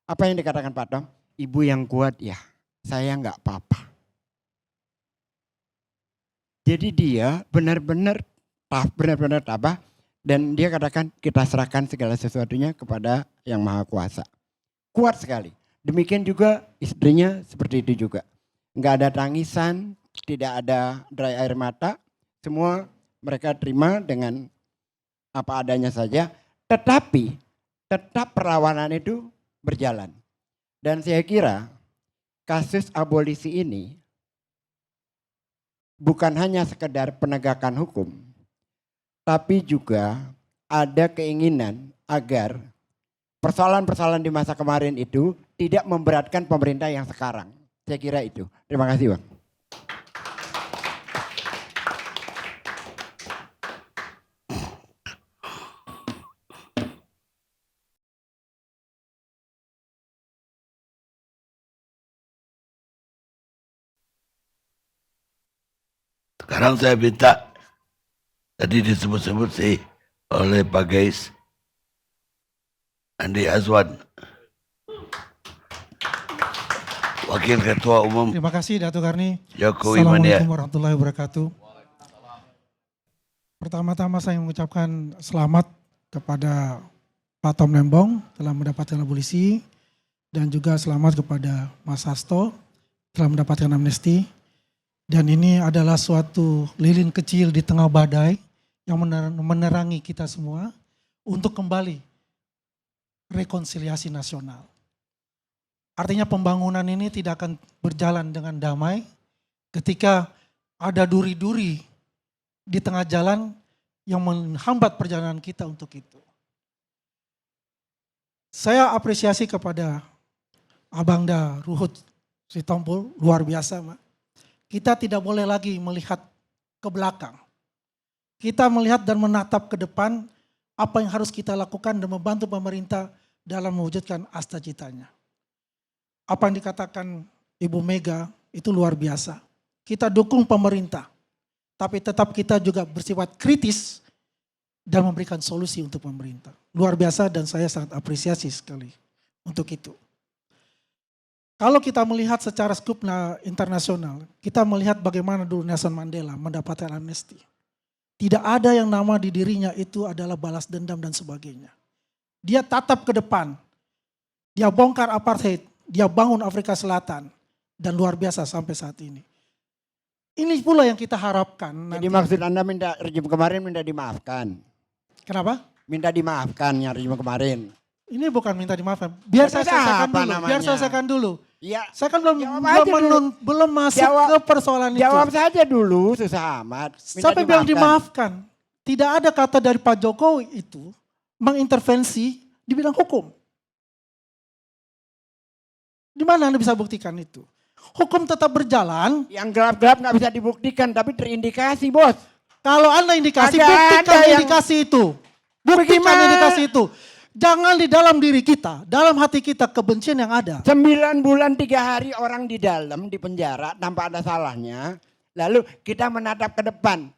Apa yang dikatakan Pak Tom? Ibu yang kuat ya, saya enggak apa-apa. Jadi dia benar-benar tabah dan dia katakan kita serahkan segala sesuatunya kepada Yang Maha Kuasa. Kuat sekali. Demikian juga istrinya seperti itu juga. Enggak ada tangisan, tidak ada dry air mata. Semua mereka terima dengan apa adanya saja. Tetapi tetap perlawanan itu berjalan. Dan saya kira kasus abolisi ini bukan hanya sekedar penegakan hukum, tapi juga ada keinginan agar persoalan-persoalan di masa kemarin itu tidak memberatkan pemerintah yang sekarang. Saya kira itu. Terima kasih Bang. Sekarang saya minta, tadi disebut-sebut sih oleh Pak Gais, Andi Azwan, Wakil Ketua Umum Terima kasih Datuk Karni. Jokowi Mania. Assalamualaikum warahmatullahi wabarakatuh. Pertama-tama saya mengucapkan selamat kepada Pak Tom Lembong telah mendapatkan abolisi dan juga selamat kepada Mas Hasto telah mendapatkan amnesti. Dan ini adalah suatu lilin kecil di tengah badai yang menerangi kita semua untuk kembali rekonsiliasi nasional. Artinya pembangunan ini tidak akan berjalan dengan damai ketika ada duri-duri di tengah jalan yang menghambat perjalanan kita untuk itu. Saya apresiasi kepada Abangda Ruhut Sitompul, luar biasa, Mak. Kita tidak boleh lagi melihat ke belakang. Kita melihat dan menatap ke depan apa yang harus kita lakukan dan membantu pemerintah dalam mewujudkan asta-citanya. Apa yang dikatakan Ibu Mega itu luar biasa. Kita dukung pemerintah, tapi tetap kita juga bersifat kritis dan memberikan solusi untuk pemerintah. Luar biasa dan saya sangat apresiasi sekali untuk itu. Kalau kita melihat secara skup internasional, kita melihat bagaimana dulu Nelson Mandela mendapatkan amnesti. Tidak ada yang nama di dirinya itu adalah balas dendam dan sebagainya. Dia tatap ke depan, dia bongkar apartheid, dia bangun Afrika Selatan, dan luar biasa sampai saat ini. Ini pula yang kita harapkan. Jadi maksud Anda minta rejim kemarin minta dimaafkan? Kenapa? Minta dimaafkan yang rejim kemarin. Ini bukan minta dimaafkan. Biar saya selesaikan dulu. Biar selesaikan dulu. Iya. Saya kan belum masuk ke persoalan itu. Jawab saja dulu, susah amat. Sampai bilang dimaafkan. Tidak ada kata dari Pak Jokowi itu mengintervensi di bidang hukum. Di mana Anda bisa buktikan itu? Hukum tetap berjalan. Yang gelap-gelap nggak bisa dibuktikan, tapi terindikasi, Bos. Kalau Anda indikasi, Ada buktikan yang- indikasi itu. Buktikan Bagaimana? indikasi itu. Jangan di dalam diri kita, dalam hati kita kebencian yang ada. 9 bulan 3 hari orang di dalam, di penjara tanpa ada salahnya. Lalu kita menatap ke depan.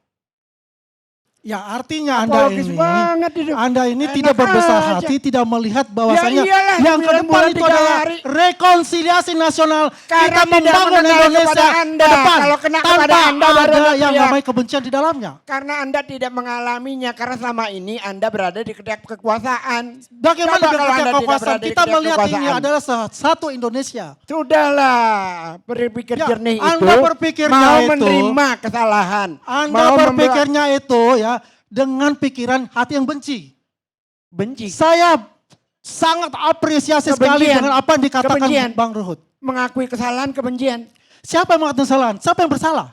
Ya artinya Anda Apologis ini, banget itu. Anda ini Enak tidak berbesar aja. hati, tidak melihat bahwasanya Ya iyalah, yang ke 9 depan bulan itu 3 adalah hari. rekonsiliasi nasional. Karena Kita tidak membangun mengenal Indonesia kepada Anda. ke depan. Kalau kena Tanpa kepada Anda baru ada Anda yang teriak. namanya kebencian di dalamnya. Karena Anda tidak mengalaminya, karena selama ini Anda berada di kedek kekuasaan. Bagaimana Coba kalau dengan Anda tidak kekuasaan? berada di Kita kedek melihat ini kekuasaan. adalah satu Indonesia. Sudahlah, berpikir Ya, jernih Anda itu, berpikirnya mau itu- menerima kesalahan. Anda mau berpikirnya itu ya dengan pikiran hati yang benci. benci, Saya sangat apresiasi sekali Kebencian. dengan apa yang dikatakan Kebencian. Bang Ruhut. mengakui kesalahan, kebencian. Siapa yang mengatakan kesalahan? Siapa yang bersalah?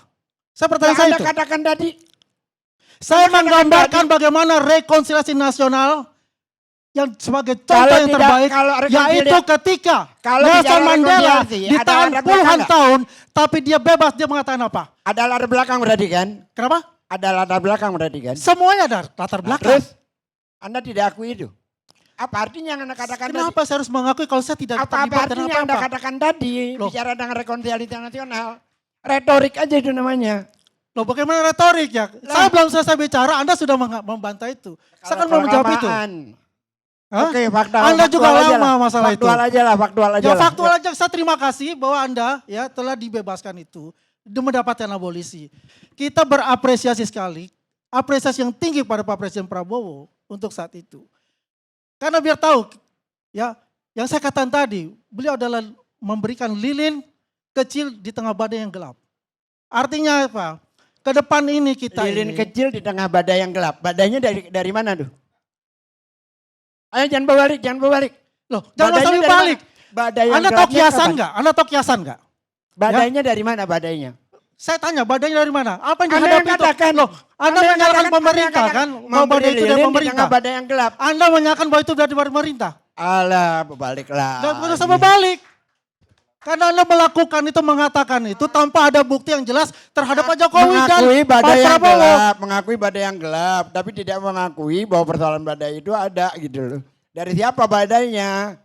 Saya bertanya Yang saya Anda itu. katakan tadi, Saya Anda katakan menggambarkan tadi. bagaimana rekonsiliasi nasional yang sebagai contoh Kalau yang tidak- terbaik, kalau rekonsiliasi- yaitu ketika kalau Nelson bicara Mandela rekonsiliasi, ada ditahan latar belakang puluhan nggak? tahun, tapi dia bebas, dia mengatakan apa? ada latar belakang berarti kan? Kenapa? Ada latar belakang berarti kan? Semuanya ada latar Nah, belakang. terus Anda tidak akui itu? Apa artinya yang Anda katakan tadi? Kenapa saya harus mengakui kalau saya tidak Apa terlibat artinya dengan yang Anda apa-apa? katakan tadi? Loh. Bicara dengan rekonsiliasi nasional. Retorik aja itu namanya. Loh bagaimana retorik ya? Saya belum selesai bicara, Anda sudah membantah itu. Saya kan mau menjawab itu. Hah? Oke, fakta. Anda faktual juga aja lama lah. masalah itu. Faktual aja lah, faktual aja Ya lah. faktual aja, saya terima kasih bahwa Anda ya telah dibebaskan itu, mendapatkan abolisi. Kita berapresiasi sekali, apresiasi yang tinggi pada Pak Presiden Prabowo untuk saat itu. Karena biar tahu, ya yang saya katakan tadi, beliau adalah memberikan lilin kecil di tengah badai yang gelap. Artinya apa? Ke depan ini kita Lilin ini, kecil di tengah badai yang gelap. Badainya dari mana tuh? Ayo jangan berbalik, jangan berbalik. loh jangan Badainya sampai dari balik. mana? Badai yang Anda tahu gelapnya kiasan kapan? nggak? Anda tahu kiasan nggak? Badainya dari mana badainya? Saya tanya badainya dari mana? Apa yang Anda dihadapi yang itu? katakan. Loh, Anda yang menyalahkan katakan, pemerintah Anda yang kan? katakan, Bahwa badai itu memberi dari lilin di pemerintah. tengah badai yang gelap. Anda menyalahkan bahwa itu dari pemerintah. Alah, berbaliklah. Dan bukan sama balik. Karena Anda melakukan itu, mengatakan itu tanpa ada bukti yang jelas terhadap Pak Jokowi dan Mengakui Pak badai yang Prabowo. gelap, mengakui badai yang gelap, tapi tidak mengakui bahwa persoalan badai itu ada gitu loh. Dari siapa badainya?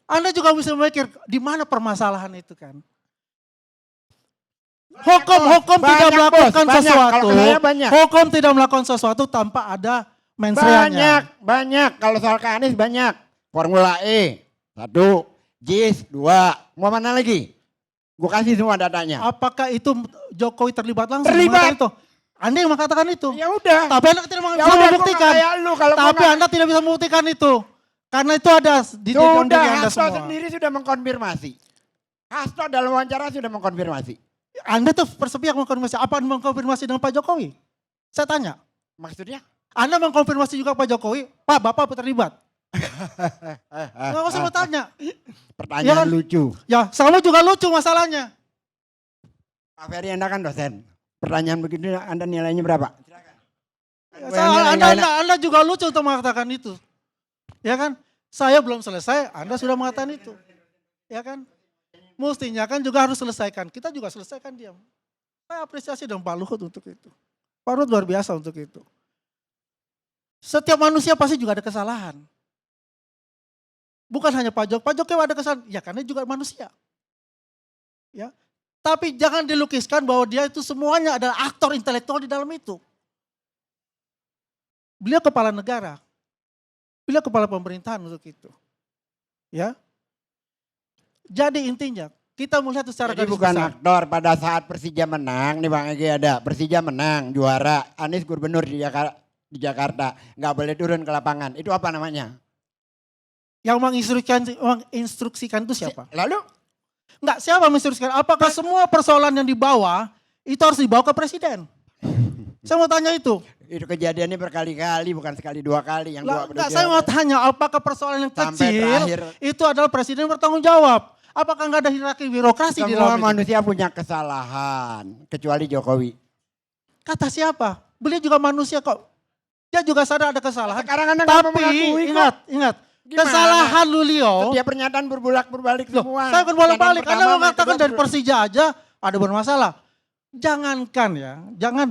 Anda juga bisa memikir di mana permasalahan itu kan. Hukum tidak Banyak, melakukan Bos. Banyak. sesuatu. Kalau saya banyak. Hukum tidak melakukan sesuatu tanpa ada mensreanya. Banyak. Kalau soal ke Anies banyak. Formula E, 1. JIS, 2. Mau mana lagi? Gue kasih semua datanya. Apakah itu Jokowi terlibat langsung? Terlibat. Mengatakan itu? Anda yang mengatakan itu. Ya udah. Tapi Anda tidak Ya bisa udah, membuktikan. gua nggak kayak lu, kalau gua Tapi nggak- Anda tidak bisa membuktikan itu. Karena itu ada di dalam Sudah, diri Anda Hasto semua. sendiri sudah mengkonfirmasi. Hasto dalam wawancara sudah mengkonfirmasi. Anda tuh persepihak mengkonfirmasi. Apa Anda mengkonfirmasi dengan Pak Jokowi? Saya tanya. Maksudnya? Anda mengkonfirmasi juga Pak Jokowi, Pak, Bapak terlibat. Nggak usah bertanya. Pertanyaan Ya kan? lucu. Ya, sama juga lucu masalahnya. Pak Ferry, Anda kan dosen. Pertanyaan begitu Anda nilainya berapa? Ya, Gua yang nilai nggak enak. Anda juga lucu untuk mengatakan itu. Ya kan? Saya belum selesai, Anda sudah mengatakan itu. Ya kan? Mestinya kan juga harus selesaikan. Kita juga selesaikan diam. Saya apresiasi dong Pak Luhut untuk itu. Pak Luhut luar biasa untuk itu. Setiap manusia pasti juga ada kesalahan. Bukan hanya Pak Jokowi. Pak Jokowi ada kesalahan. Ya karena juga manusia. Ya. Tapi jangan dilukiskan bahwa dia itu semuanya adalah aktor intelektual di dalam itu. Beliau kepala negara. Beliau kepala pemerintahan untuk itu. Ya. Jadi intinya kita melihat secara Jadi garis bukan besar. aktor pada saat Persija menang, nih Bang Egi ada. Persija menang, juara. Anies gubernur di Jakarta. Nggak boleh turun ke lapangan. Itu apa namanya? Yang menginstruksikan itu siapa? Lalu? Enggak, siapa menginstruksikan? Apakah semua persoalan yang dibawa itu harus dibawa ke presiden? Saya mau tanya itu. Itu kejadiannya berkali-kali, bukan sekali dua kali. Yang dua Enggak, saya mau tanya apakah persoalan yang Sampai kecil terakhir. itu adalah presiden bertanggung jawab? Apakah enggak ada hierarki birokrasi di Semua dalam itu? manusia punya kesalahan, kecuali Jokowi. Kata siapa? Beliau juga manusia kok. Dia juga sadar ada kesalahan. Sekarang Anda nggak mau Tapi mengakui kok. ingat. Gimana? Kesalahan beliau. Setiap pernyataan berbalik Loh, semua. saya kan bolak-balik. Pernyataan Anda pertama, mengatakan kedua, dari Persija aja ada bermasalah. Jangankan ya, jangan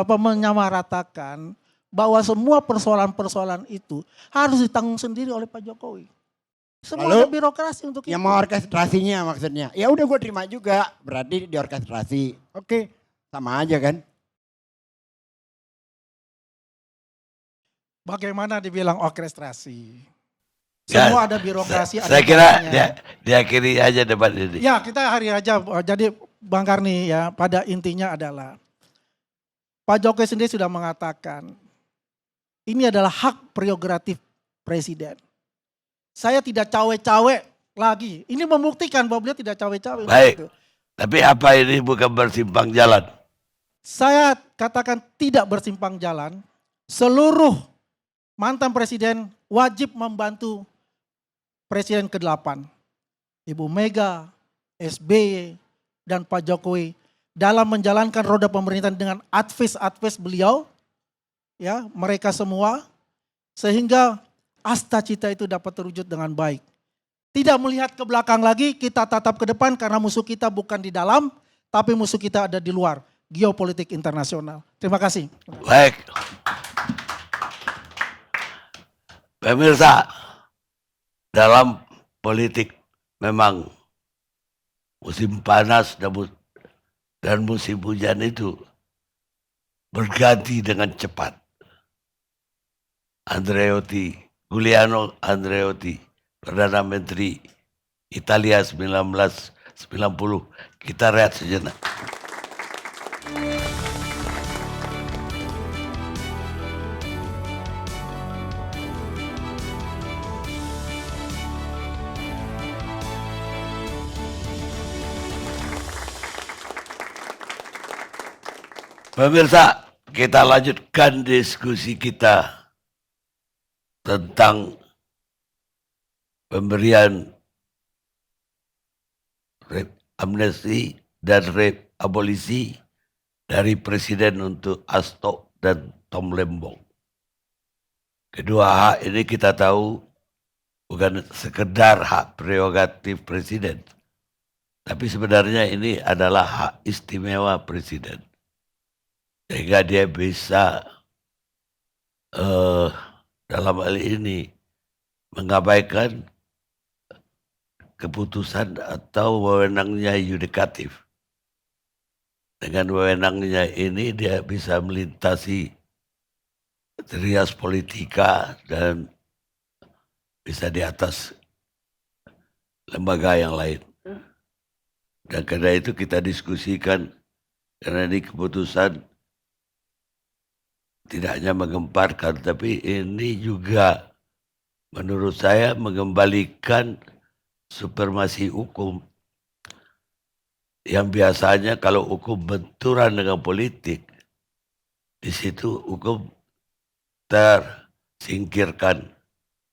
menyamaratakan bahwa semua persoalan-persoalan itu harus ditanggung sendiri oleh Pak Jokowi. Semua Lalu, ada birokrasi untuk yang itu. mau orkestrasinya maksudnya. Ya udah gue terima juga. Berarti diorkestrasi. Oke, sama aja kan. Bagaimana dibilang orkestrasi? Ya, Semua ada birokrasi. Saya ada kira caranya. diakhiri aja debat ini. Ya kita hari aja. Jadi Bang Karni ya pada intinya adalah Pak Jokowi sendiri sudah mengatakan ini adalah hak prerogatif presiden. Saya tidak cawe-cawe lagi. Ini membuktikan bahwa beliau tidak cawe-cawe. Baik. Tapi apa ini bukan bersimpang jalan? Saya katakan tidak bersimpang jalan. Seluruh mantan presiden wajib membantu presiden ke-8. Ibu Mega, SBY, dan Pak Jokowi dalam menjalankan roda pemerintahan dengan advis beliau. Ya, mereka semua. Sehingga asta cita itu dapat terwujud dengan baik. Tidak melihat ke belakang lagi, kita tatap ke depan karena musuh kita bukan di dalam, tapi musuh kita ada di luar. Geopolitik internasional. Terima kasih. Baik. Pemirsa, dalam politik memang musim panas dan musim hujan itu berganti dengan cepat. Giuliano Andreotti, Perdana Menteri Italia 1990. Kita rehat sejenak. Pemirsa, kita lanjutkan diskusi kita tentang pemberian amnesti dan abolisi dari Presiden untuk Hasto dan Tom Lembong. Kedua hak ini kita tahu bukan sekedar hak prerogatif Presiden, tapi sebenarnya ini adalah hak istimewa Presiden. Sehingga dia bisa dalam hal ini mengabaikan keputusan atau wewenangnya yudikatif. dengan wewenangnya ini dia bisa melintasi trias politika dan bisa di atas lembaga yang lain. Dan karena itu kita diskusikan, karena ini keputusan tidak hanya menggemparkan, tapi ini juga menurut saya mengembalikan supremasi hukum. Yang biasanya kalau hukum benturan dengan politik, di situ hukum tersingkirkan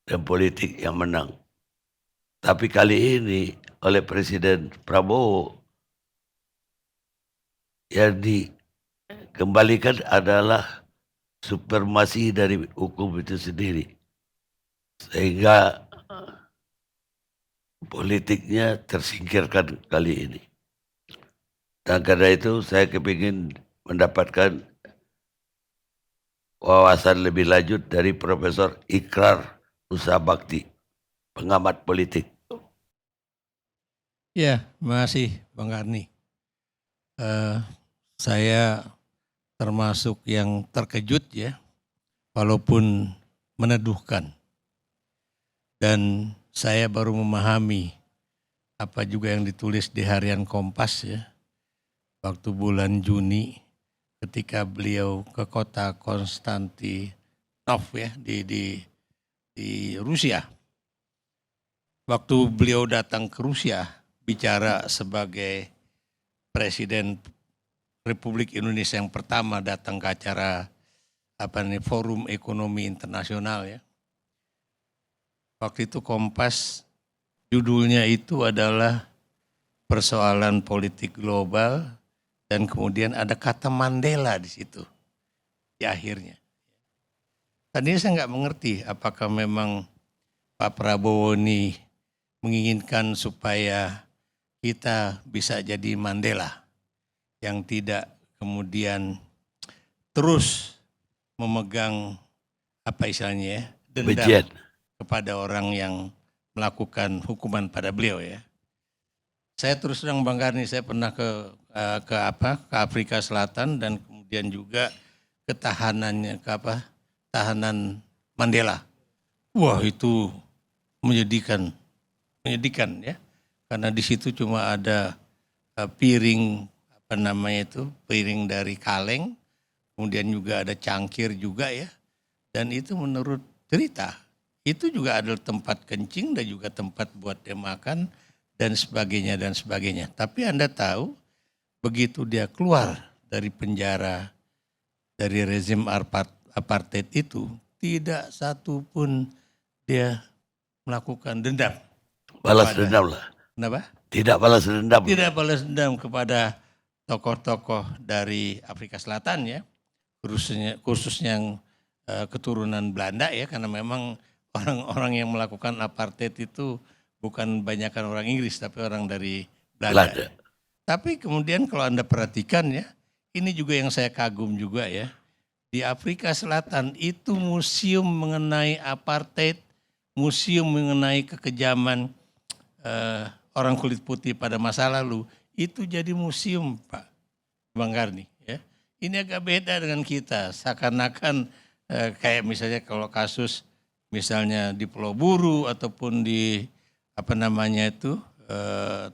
dan politik yang menang. Tapi kali ini oleh Presiden Prabowo yang dikembalikan adalah supremasi dari hukum itu sendiri. Sehingga politiknya tersingkirkan kali ini. Dan karena itu saya kepingin mendapatkan wawasan lebih lanjut dari Profesor Ikrar Nusa Bakti, pengamat politik. Ya, terima kasih Bang Karni. Saya termasuk yang terkejut ya, walaupun meneduhkan. Dan saya baru memahami apa juga yang ditulis di harian Kompas ya, waktu bulan Juni ketika beliau ke kota Konstantinov ya di Rusia. Waktu beliau datang ke Rusia bicara sebagai Presiden Republik Indonesia yang pertama datang ke acara Forum Ekonomi Internasional ya. Waktu itu Kompas judulnya itu adalah persoalan politik global dan kemudian ada kata Mandela di situ di akhirnya. Tadinya saya nggak mengerti apakah memang Pak Prabowo ini menginginkan supaya kita bisa jadi Mandela yang tidak kemudian terus memegang apa istilahnya ya, dendam kepada orang yang melakukan hukuman pada beliau ya. Saya terus terang Bang Karni, saya pernah ke Afrika Selatan dan kemudian juga ke tahanan Mandela. Wah, itu menyedihkan ya. Karena di situ cuma ada piring piring dari kaleng, kemudian juga ada cangkir juga ya. Dan itu menurut cerita itu juga adalah tempat kencing dan juga tempat buat dia makan dan sebagainya dan sebagainya. Tapi Anda tahu begitu dia keluar dari penjara dari rezim apartheid itu tidak satu pun dia melakukan dendam. Balas dendam lah. Kenapa? Tidak balas dendam. Tidak balas dendam kepada tokoh-tokoh dari Afrika Selatan ya. Khususnya yang keturunan Belanda ya, karena memang orang-orang yang melakukan apartheid itu bukan banyakkan orang Inggris tapi orang dari Belanda. Tapi kemudian kalau Anda perhatikan ya, ini juga yang saya kagum juga ya. Di Afrika Selatan itu museum mengenai apartheid, museum mengenai kekejaman orang kulit putih pada masa lalu, itu jadi museum Pak Bang Karni. Ya. Ini agak beda dengan kita, seakan-akan kayak misalnya kalau kasus misalnya di Pulau Buru ataupun di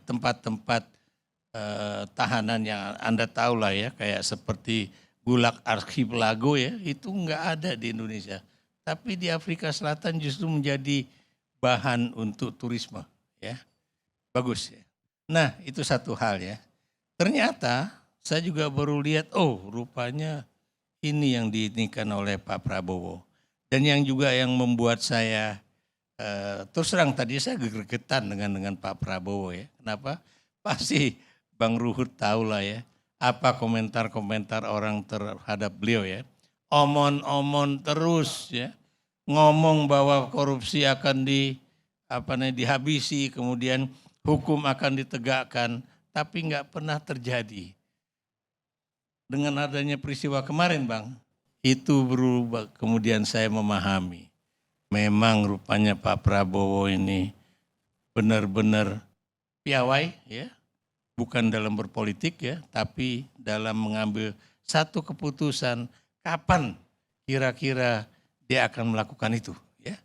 tempat-tempat tahanan yang Anda tahu lah ya, kayak seperti Gulag Archipelago ya, itu enggak ada di Indonesia. Tapi di Afrika Selatan justru menjadi bahan untuk turisme ya. Bagus ya. Nah, itu satu hal ya. Ternyata saya juga baru lihat, rupanya ini yang diinginkan oleh Pak Prabowo. Dan yang juga yang membuat saya terus terang tadi saya gregetan dengan Pak Prabowo ya. Kenapa? Pasti Bang Ruhut tahu lah ya, apa komentar-komentar orang terhadap beliau ya. Omon-omon terus ya. Ngomong bahwa korupsi akan dihabisi, kemudian hukum akan ditegakkan, tapi nggak pernah terjadi. Dengan adanya peristiwa kemarin Bang, itu berubah, kemudian saya memahami. Memang rupanya Pak Prabowo ini benar-benar piawai ya. bukan dalam berpolitik ya, tapi dalam mengambil satu keputusan kapan kira-kira dia akan melakukan itu ya.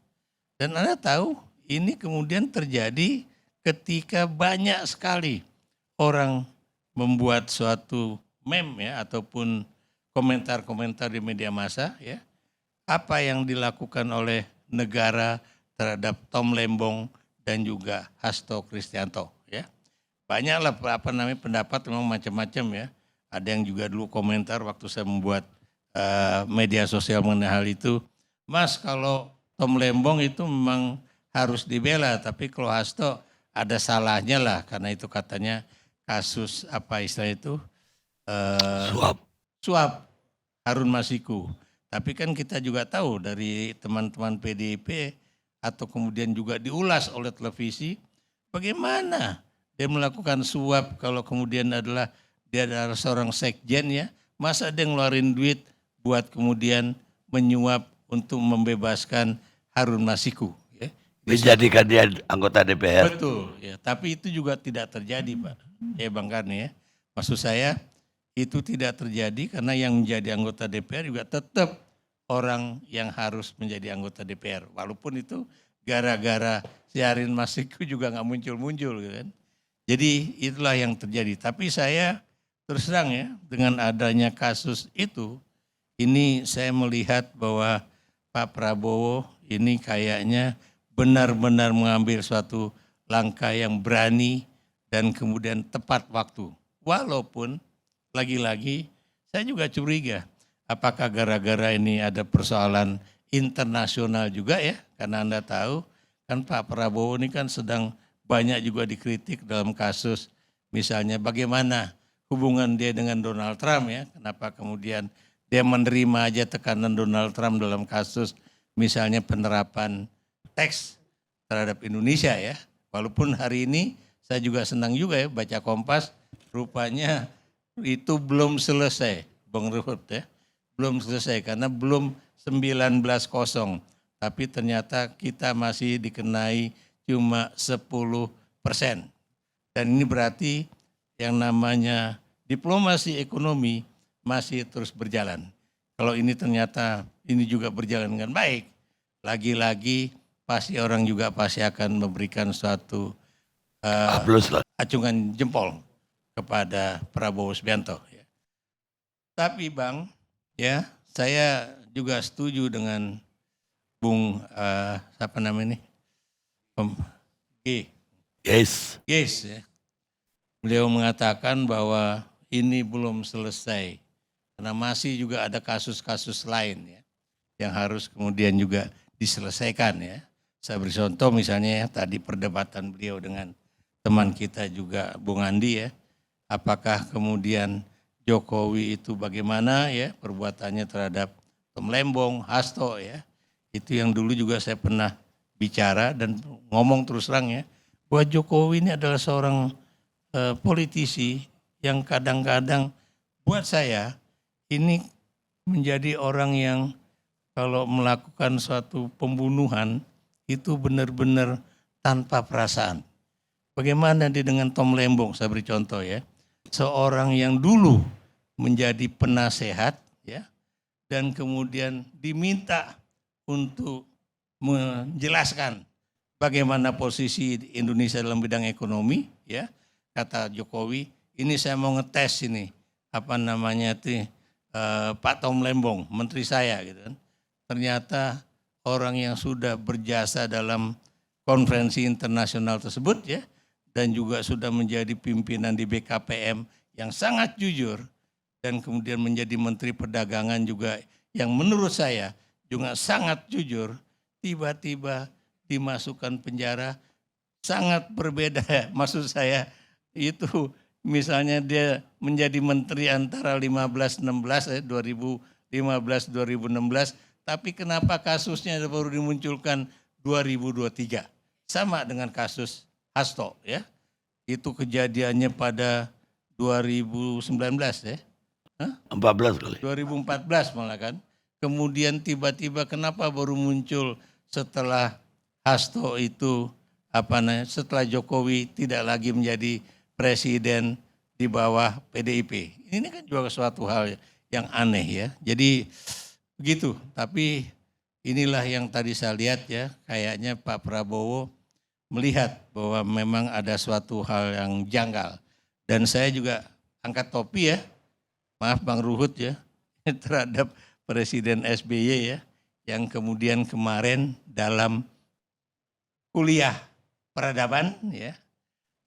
Dan Anda tahu ini kemudian terjadi ketika banyak sekali orang membuat suatu meme ya ataupun komentar-komentar di media massa ya. Apa yang dilakukan oleh negara terhadap Tom Lembong dan juga Hasto Kristianto ya. Banyaklah pendapat memang macam-macam ya. Ada yang juga dulu komentar waktu saya membuat media sosial mengenai hal itu. Mas, kalau Tom Lembong itu memang harus dibela, tapi kalau Hasto ada salahnya lah karena itu katanya kasus apa istilah itu suap Harun Masiku. Tapi kan kita juga tahu dari teman-teman PDIP atau kemudian juga diulas oleh televisi bagaimana dia melakukan suap kalau kemudian dia adalah seorang sekjen ya. Masa dia ngeluarin duit buat kemudian menyuap untuk membebaskan Harun Masiku. Ya. Menjadikan dia anggota DPR. Betul, ya. Tapi itu juga tidak terjadi Pak. Ya Bang Karni ya. Maksud saya itu tidak terjadi karena yang menjadi anggota DPR juga tetap orang yang harus menjadi anggota DPR. Walaupun itu gara-gara si Harun Masiku juga nggak muncul-muncul gitu kan. Jadi itulah yang terjadi. Tapi saya terus terang ya dengan adanya kasus itu, ini saya melihat bahwa Pak Prabowo ini kayaknya benar-benar mengambil suatu langkah yang berani dan kemudian tepat waktu. Walaupun lagi-lagi saya juga curiga apakah gara-gara ini ada persoalan internasional juga ya. Karena Anda tahu kan Pak Prabowo ini kan sedang banyak juga dikritik dalam kasus misalnya bagaimana hubungan dia dengan Donald Trump ya. Kenapa kemudian dia menerima aja tekanan Donald Trump dalam kasus misalnya penerapan teks terhadap Indonesia ya. Walaupun hari ini saya juga senang juga ya baca Kompas, rupanya itu belum selesai Bang Ruhut ya. Belum selesai karena belum 19-0. Tapi ternyata kita masih dikenai cuma 10%. Dan ini berarti yang namanya diplomasi ekonomi masih terus berjalan. Kalau ini ternyata ini juga berjalan dengan baik, lagi-lagi pasti orang juga pasti akan memberikan suatu acungan jempol kepada Prabowo Subianto. Ya. Tapi Bang, ya saya juga setuju dengan Bung siapa namanya ini? Yes. Ya. Beliau mengatakan bahwa ini belum selesai karena masih juga ada kasus-kasus lain ya yang harus kemudian juga diselesaikan ya. Saya beri contoh misalnya ya, tadi perdebatan beliau dengan teman kita juga Bung Andi ya. Apakah kemudian Jokowi itu bagaimana ya perbuatannya terhadap Tom Lembong, Hasto ya. Itu yang dulu juga saya pernah bicara dan ngomong terus terang ya. Bahwa Jokowi ini adalah seorang politisi yang kadang-kadang buat saya ini menjadi orang yang kalau melakukan suatu pembunuhan itu benar-benar tanpa perasaan. Bagaimana dia dengan Tom Lembong, saya beri contoh ya. Seorang yang dulu menjadi penasehat ya dan kemudian diminta untuk menjelaskan bagaimana posisi Indonesia dalam bidang ekonomi ya. Kata Jokowi, ini saya mau ngetes ini apa namanya itu Pak Tom Lembong, menteri saya gitu kan. Ternyata orang yang sudah berjasa dalam konferensi internasional tersebut ya dan juga sudah menjadi pimpinan di BKPM yang sangat jujur dan kemudian menjadi menteri perdagangan juga yang menurut saya juga sangat jujur, tiba-tiba dimasukkan penjara sangat berbeda. Maksud saya itu misalnya dia menjadi menteri antara 2015-2016, tapi kenapa kasusnya baru dimunculkan 2023? Sama dengan kasus Hasto ya. Itu kejadiannya pada 2019 ya. 14 kali. 2014 malah kan. Kemudian tiba-tiba kenapa baru muncul setelah Hasto itu setelah Jokowi tidak lagi menjadi presiden di bawah PDIP. Ini kan juga suatu hal yang aneh ya. Jadi begitu, tapi inilah yang tadi saya lihat ya, kayaknya Pak Prabowo melihat bahwa memang ada suatu hal yang janggal. Dan saya juga angkat topi ya, maaf Bang Ruhut ya, terhadap Presiden SBY ya, yang kemudian kemarin dalam kuliah peradaban ya,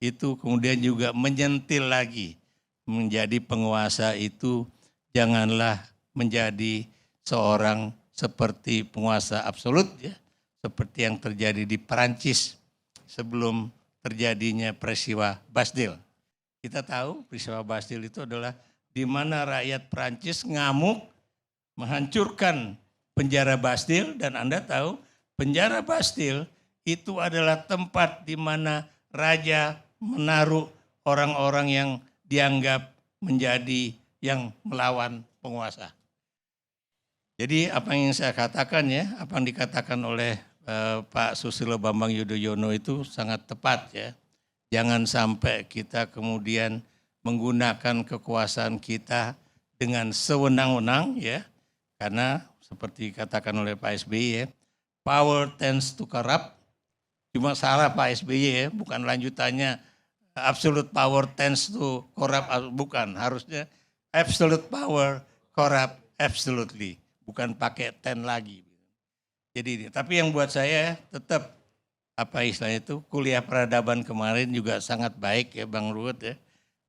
itu kemudian juga menyentil lagi menjadi penguasa itu janganlah menjadi seorang seperti penguasa absolut ya, seperti yang terjadi di Perancis sebelum terjadinya peristiwa Bastille. Kita tahu peristiwa Bastille itu adalah di mana rakyat Perancis ngamuk menghancurkan penjara Bastille, dan Anda tahu penjara Bastille itu adalah tempat di mana raja menaruh orang-orang yang dianggap menjadi yang melawan penguasa. Jadi apa yang saya katakan ya, apa yang dikatakan oleh Pak Susilo Bambang Yudhoyono itu sangat tepat ya. Jangan sampai kita kemudian menggunakan kekuasaan kita dengan sewenang-wenang ya. Karena seperti katakan oleh Pak SBY ya, power tends to corrupt. Cuma salah Pak SBY ya, bukan lanjutannya absolute power tends to corrupt, bukan. Harusnya absolute power corrupt absolutely, bukan pakai ten lagi. Jadi, tapi yang buat saya tetap apa istilahnya itu, kuliah peradaban kemarin juga sangat baik ya Bang Ruhut ya.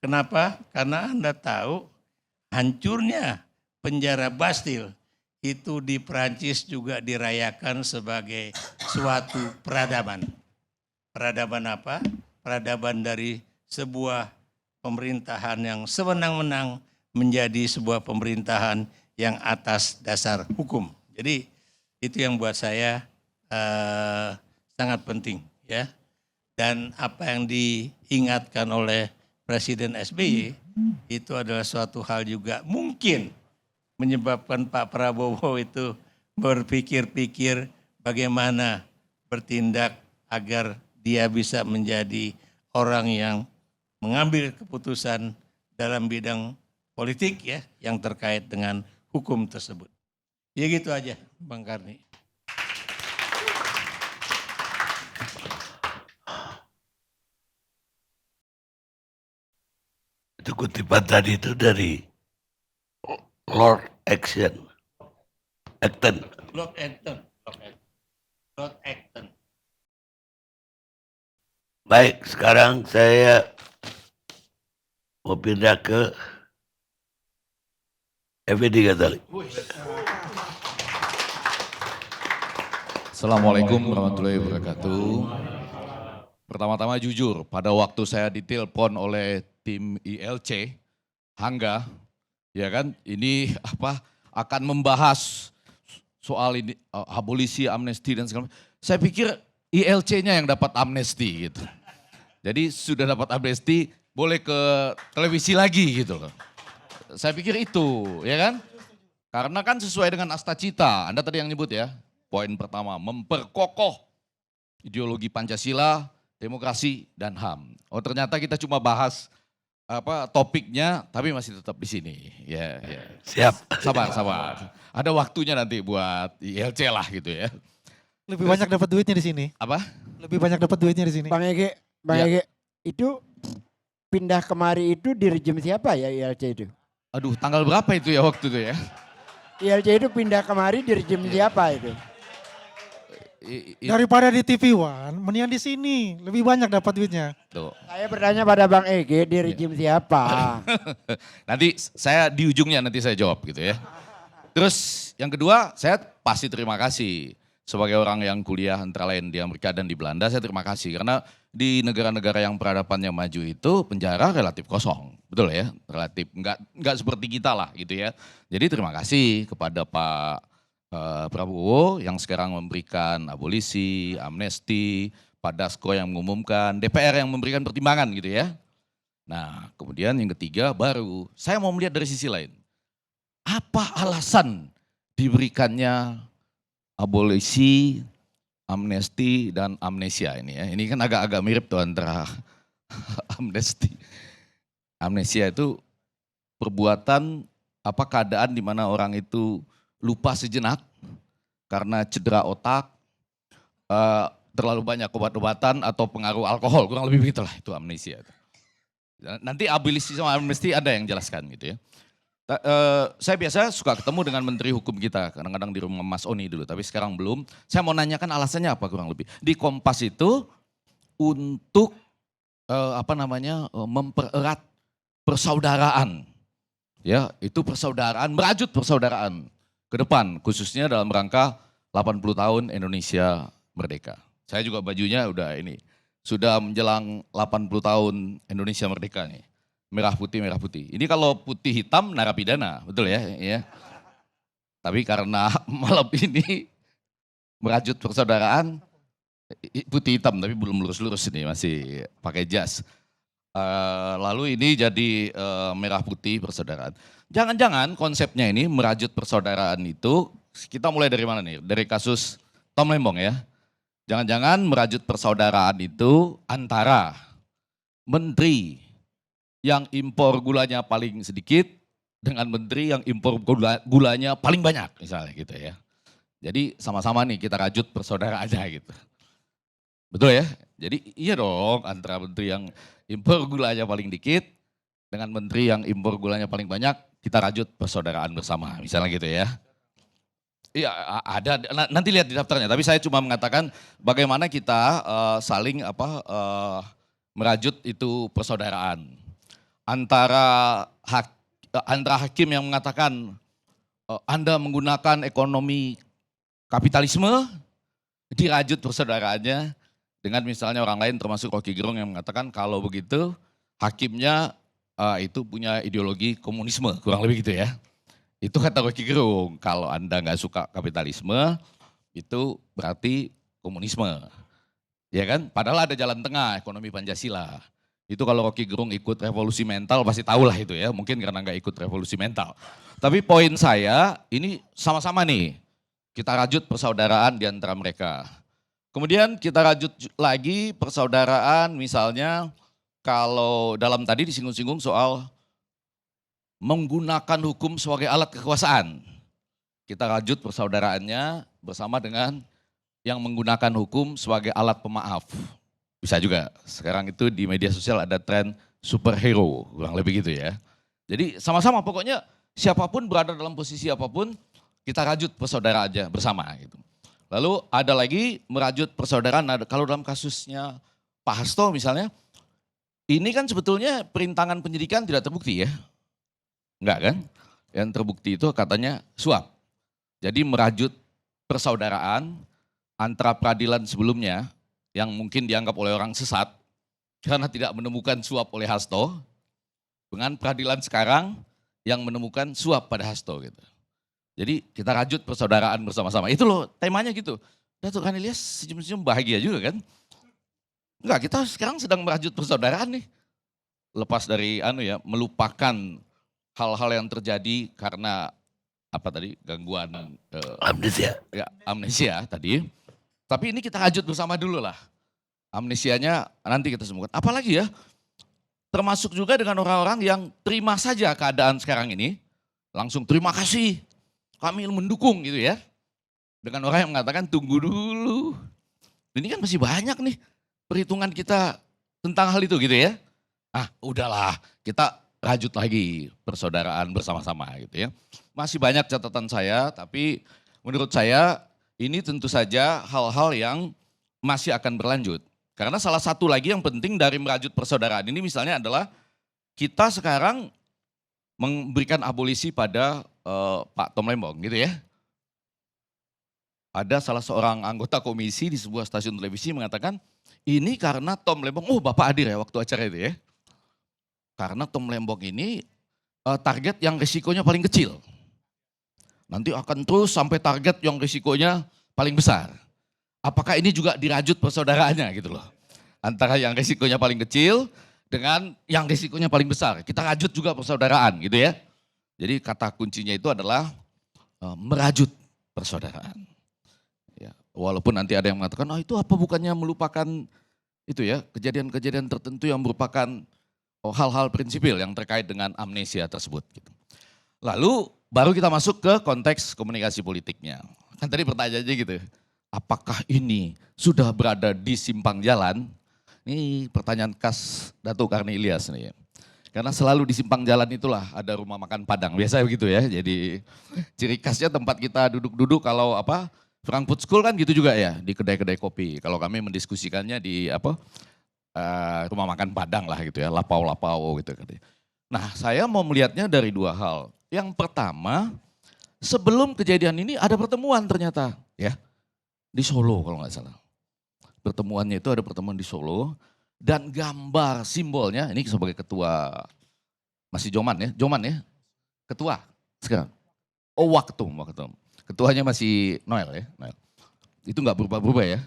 Kenapa? Karena Anda tahu hancurnya penjara Bastille itu di Perancis juga dirayakan sebagai suatu peradaban. Peradaban apa? Peradaban dari sebuah pemerintahan yang sewenang-wenang menjadi sebuah pemerintahan yang atas dasar hukum. Jadi itu yang buat saya sangat penting ya. Dan apa yang diingatkan oleh Presiden SBY itu adalah suatu hal juga mungkin menyebabkan Pak Prabowo itu berpikir-pikir bagaimana bertindak agar dia bisa menjadi orang yang mengambil keputusan dalam bidang politik ya yang terkait dengan hukum tersebut. Ya gitu aja Bang Karni. Itu kutipan tadi itu dari Lord Acton. Lord Acton. Baik, sekarang saya mau pindah ke Effendi Ghazali. Assalamualaikum warahmatullahi wabarakatuh. Pertama-tama jujur, pada waktu saya ditelepon oleh tim ILC, Hangga, ya kan, ini akan membahas soal ini abolisi, amnesti dan segala macam. Saya pikir ILC-nya yang dapat amnesti gitu. Jadi sudah dapat amnesti, boleh ke televisi lagi gitu loh. Saya pikir itu, ya kan? Karena kan sesuai dengan Asta Cita, Anda tadi yang nyebut ya. Poin pertama, memperkokoh ideologi Pancasila, demokrasi dan HAM. Oh ternyata kita cuma bahas topiknya, tapi masih tetap di sini. Ya. Siap. Sabar. Ada waktunya nanti buat ILC lah gitu ya. Lebih banyak dapat duitnya di sini. Apa? Lebih banyak dapat duitnya di sini. Bang Ege, itu pindah kemari itu di rejim siapa ya ILC itu? Aduh, tanggal berapa itu ya waktu itu ya? ILC itu pindah kemari di rejim siapa itu? Daripada di TV One, mendingan di sini. Lebih banyak dapat duitnya. Tuh. Saya bertanya pada Bang Ege di rejim siapa? Nanti saya di ujungnya nanti saya jawab gitu ya. Terus yang kedua, saya pasti terima kasih. Sebagai orang yang kuliah antara lain di Amerika dan di Belanda, saya terima kasih. Karena di negara-negara yang peradabannya maju itu penjara relatif kosong. Betul ya, relatif. Enggak seperti kita lah gitu ya. Jadi terima kasih kepada Pak Prabowo yang sekarang memberikan abolisi, amnesti, Pak Dasko yang mengumumkan, DPR yang memberikan pertimbangan gitu ya. Nah kemudian yang ketiga baru saya mau melihat dari sisi lain. Apa alasan diberikannya abolisi, amnesti dan amnesia ini ya. Ini kan agak-agak mirip tuh antara Amnesti. Amnesia itu perbuatan keadaan di mana orang itu lupa sejenak karena cedera otak, terlalu banyak obat-obatan atau pengaruh alkohol, kurang lebih begitulah itu amnesia. Nanti abilisi sama amnesti ada yang jelaskan gitu ya. Saya biasa suka ketemu dengan Menteri Hukum kita, kadang-kadang di rumah Mas Oni dulu, tapi sekarang belum. Saya mau nanyakan alasannya apa kurang lebih. Di Kompas itu untuk mempererat persaudaraan. Ya, itu persaudaraan, merajut persaudaraan ke depan, khususnya dalam rangka 80 tahun Indonesia merdeka. Saya juga bajunya udah ini, sudah menjelang 80 tahun Indonesia merdeka nih. Merah putih, merah putih. Ini kalau putih hitam narapidana, betul ya? Ya. Tapi karena malam ini merajut persaudaraan, putih hitam tapi belum lurus-lurus ini, masih pakai jas. Lalu ini jadi merah putih persaudaraan. Jangan-jangan konsepnya ini merajut persaudaraan itu, kita mulai dari mana nih? Dari kasus Tom Lembong ya. Jangan-jangan merajut persaudaraan itu antara menteri yang impor gulanya paling sedikit dengan menteri yang impor gulanya paling banyak misalnya gitu ya. Jadi sama-sama nih kita rajut persaudaraannya gitu. Betul ya? Jadi iya dong antara menteri yang impor gulanya paling dikit dengan menteri yang impor gulanya paling banyak kita rajut persaudaraan bersama misalnya gitu ya. Iya ada, nanti lihat di daftarnya. Tapi saya cuma mengatakan bagaimana kita saling merajut itu persaudaraan. Antara hakim yang mengatakan Anda menggunakan ekonomi kapitalisme, dirajut persaudaraannya dengan misalnya orang lain termasuk Rocky Gerung yang mengatakan kalau begitu hakimnya itu punya ideologi komunisme, kurang lebih gitu ya. Itu kata Rocky Gerung, kalau Anda nggak suka kapitalisme, itu berarti komunisme. Ya kan? Padahal ada jalan tengah, ekonomi Pancasila. Itu kalau Rocky Gerung ikut revolusi mental pasti tahu lah itu ya, mungkin karena nggak ikut revolusi mental. Tapi poin saya, ini sama-sama nih, kita rajut persaudaraan di antara mereka. Kemudian kita rajut lagi persaudaraan misalnya kalau dalam tadi disinggung-singgung soal menggunakan hukum sebagai alat kekuasaan. Kita rajut persaudaraannya bersama dengan yang menggunakan hukum sebagai alat pemaaf. Bisa juga, sekarang itu di media sosial ada tren superhero, kurang lebih gitu ya. Jadi sama-sama pokoknya siapapun berada dalam posisi apapun, kita rajut persaudaraannya bersama gitu. Lalu ada lagi merajut persaudaraan, kalau dalam kasusnya Pak Hasto misalnya, ini kan sebetulnya perintangan penyidikan tidak terbukti ya. Enggak kan? Yang terbukti itu katanya suap. Jadi merajut persaudaraan antara peradilan sebelumnya yang mungkin dianggap oleh orang sesat karena tidak menemukan suap oleh Hasto dengan peradilan sekarang yang menemukan suap pada Hasto gitu. Jadi kita rajut persaudaraan bersama-sama. Itu loh temanya gitu. Datuk Khan Ilyas senyum-senyum bahagia juga kan? Enggak, kita sekarang sedang merajut persaudaraan nih. Lepas dari melupakan hal-hal yang terjadi karena apa tadi gangguan amnesia. Ya, amnesia tadi. Tapi ini kita rajut bersama dulu lah. Amnesianya nanti kita sembuhkan. Apalagi ya, termasuk juga dengan orang-orang yang terima saja keadaan sekarang ini. Langsung terima kasih, kami mendukung gitu ya. Dengan orang yang mengatakan tunggu dulu. Ini kan masih banyak nih perhitungan kita tentang hal itu gitu ya. Udahlah kita rajut lagi persaudaraan bersama-sama gitu ya. Masih banyak catatan saya, tapi menurut saya ini tentu saja hal-hal yang masih akan berlanjut. Karena salah satu lagi yang penting dari merajut persaudaraan ini misalnya adalah kita sekarang memberikan abolisi pada Pak Tom Lembong gitu ya. Ada salah seorang anggota komisi di sebuah stasiun televisi mengatakan ini karena Tom Lembong, Bapak hadir ya waktu acara itu ya. Karena Tom Lembong ini target yang risikonya paling kecil. Nanti akan terus sampai target yang risikonya paling besar. Apakah ini juga dirajut persaudaraannya gitu loh. Antara yang risikonya paling kecil dengan yang risikonya paling besar. Kita rajut juga persaudaraan gitu ya. Jadi kata kuncinya itu adalah merajut persaudaraan. Ya, walaupun nanti ada yang mengatakan, itu apa bukannya melupakan Itu ya, kejadian-kejadian tertentu yang merupakan hal-hal prinsipil yang terkait dengan amnesia tersebut. Gitu. Lalu baru kita masuk ke konteks komunikasi politiknya. Kan tadi pertanyaannya gitu, apakah ini sudah berada di simpang jalan? Ini pertanyaan khas Datuk Karni Ilyas nih. Karena selalu di simpang jalan itulah ada rumah makan Padang, biasa begitu ya. Jadi ciri khasnya tempat kita duduk-duduk kalau Frankfurt School kan gitu juga ya, di kedai-kedai kopi. Kalau kami mendiskusikannya di rumah makan Padang lah gitu ya, lapau-lapau gitu. Nah, saya mau melihatnya dari dua hal. Yang pertama, sebelum kejadian ini ada pertemuan ternyata ya di Solo kalau nggak salah. Pertemuannya itu ada pertemuan di Solo dan gambar simbolnya ini sebagai ketua masih Joman ya, ketua sekarang. Oh waktu. Ketuanya masih Noel ya. Noel. Itu nggak berubah-berubah ya.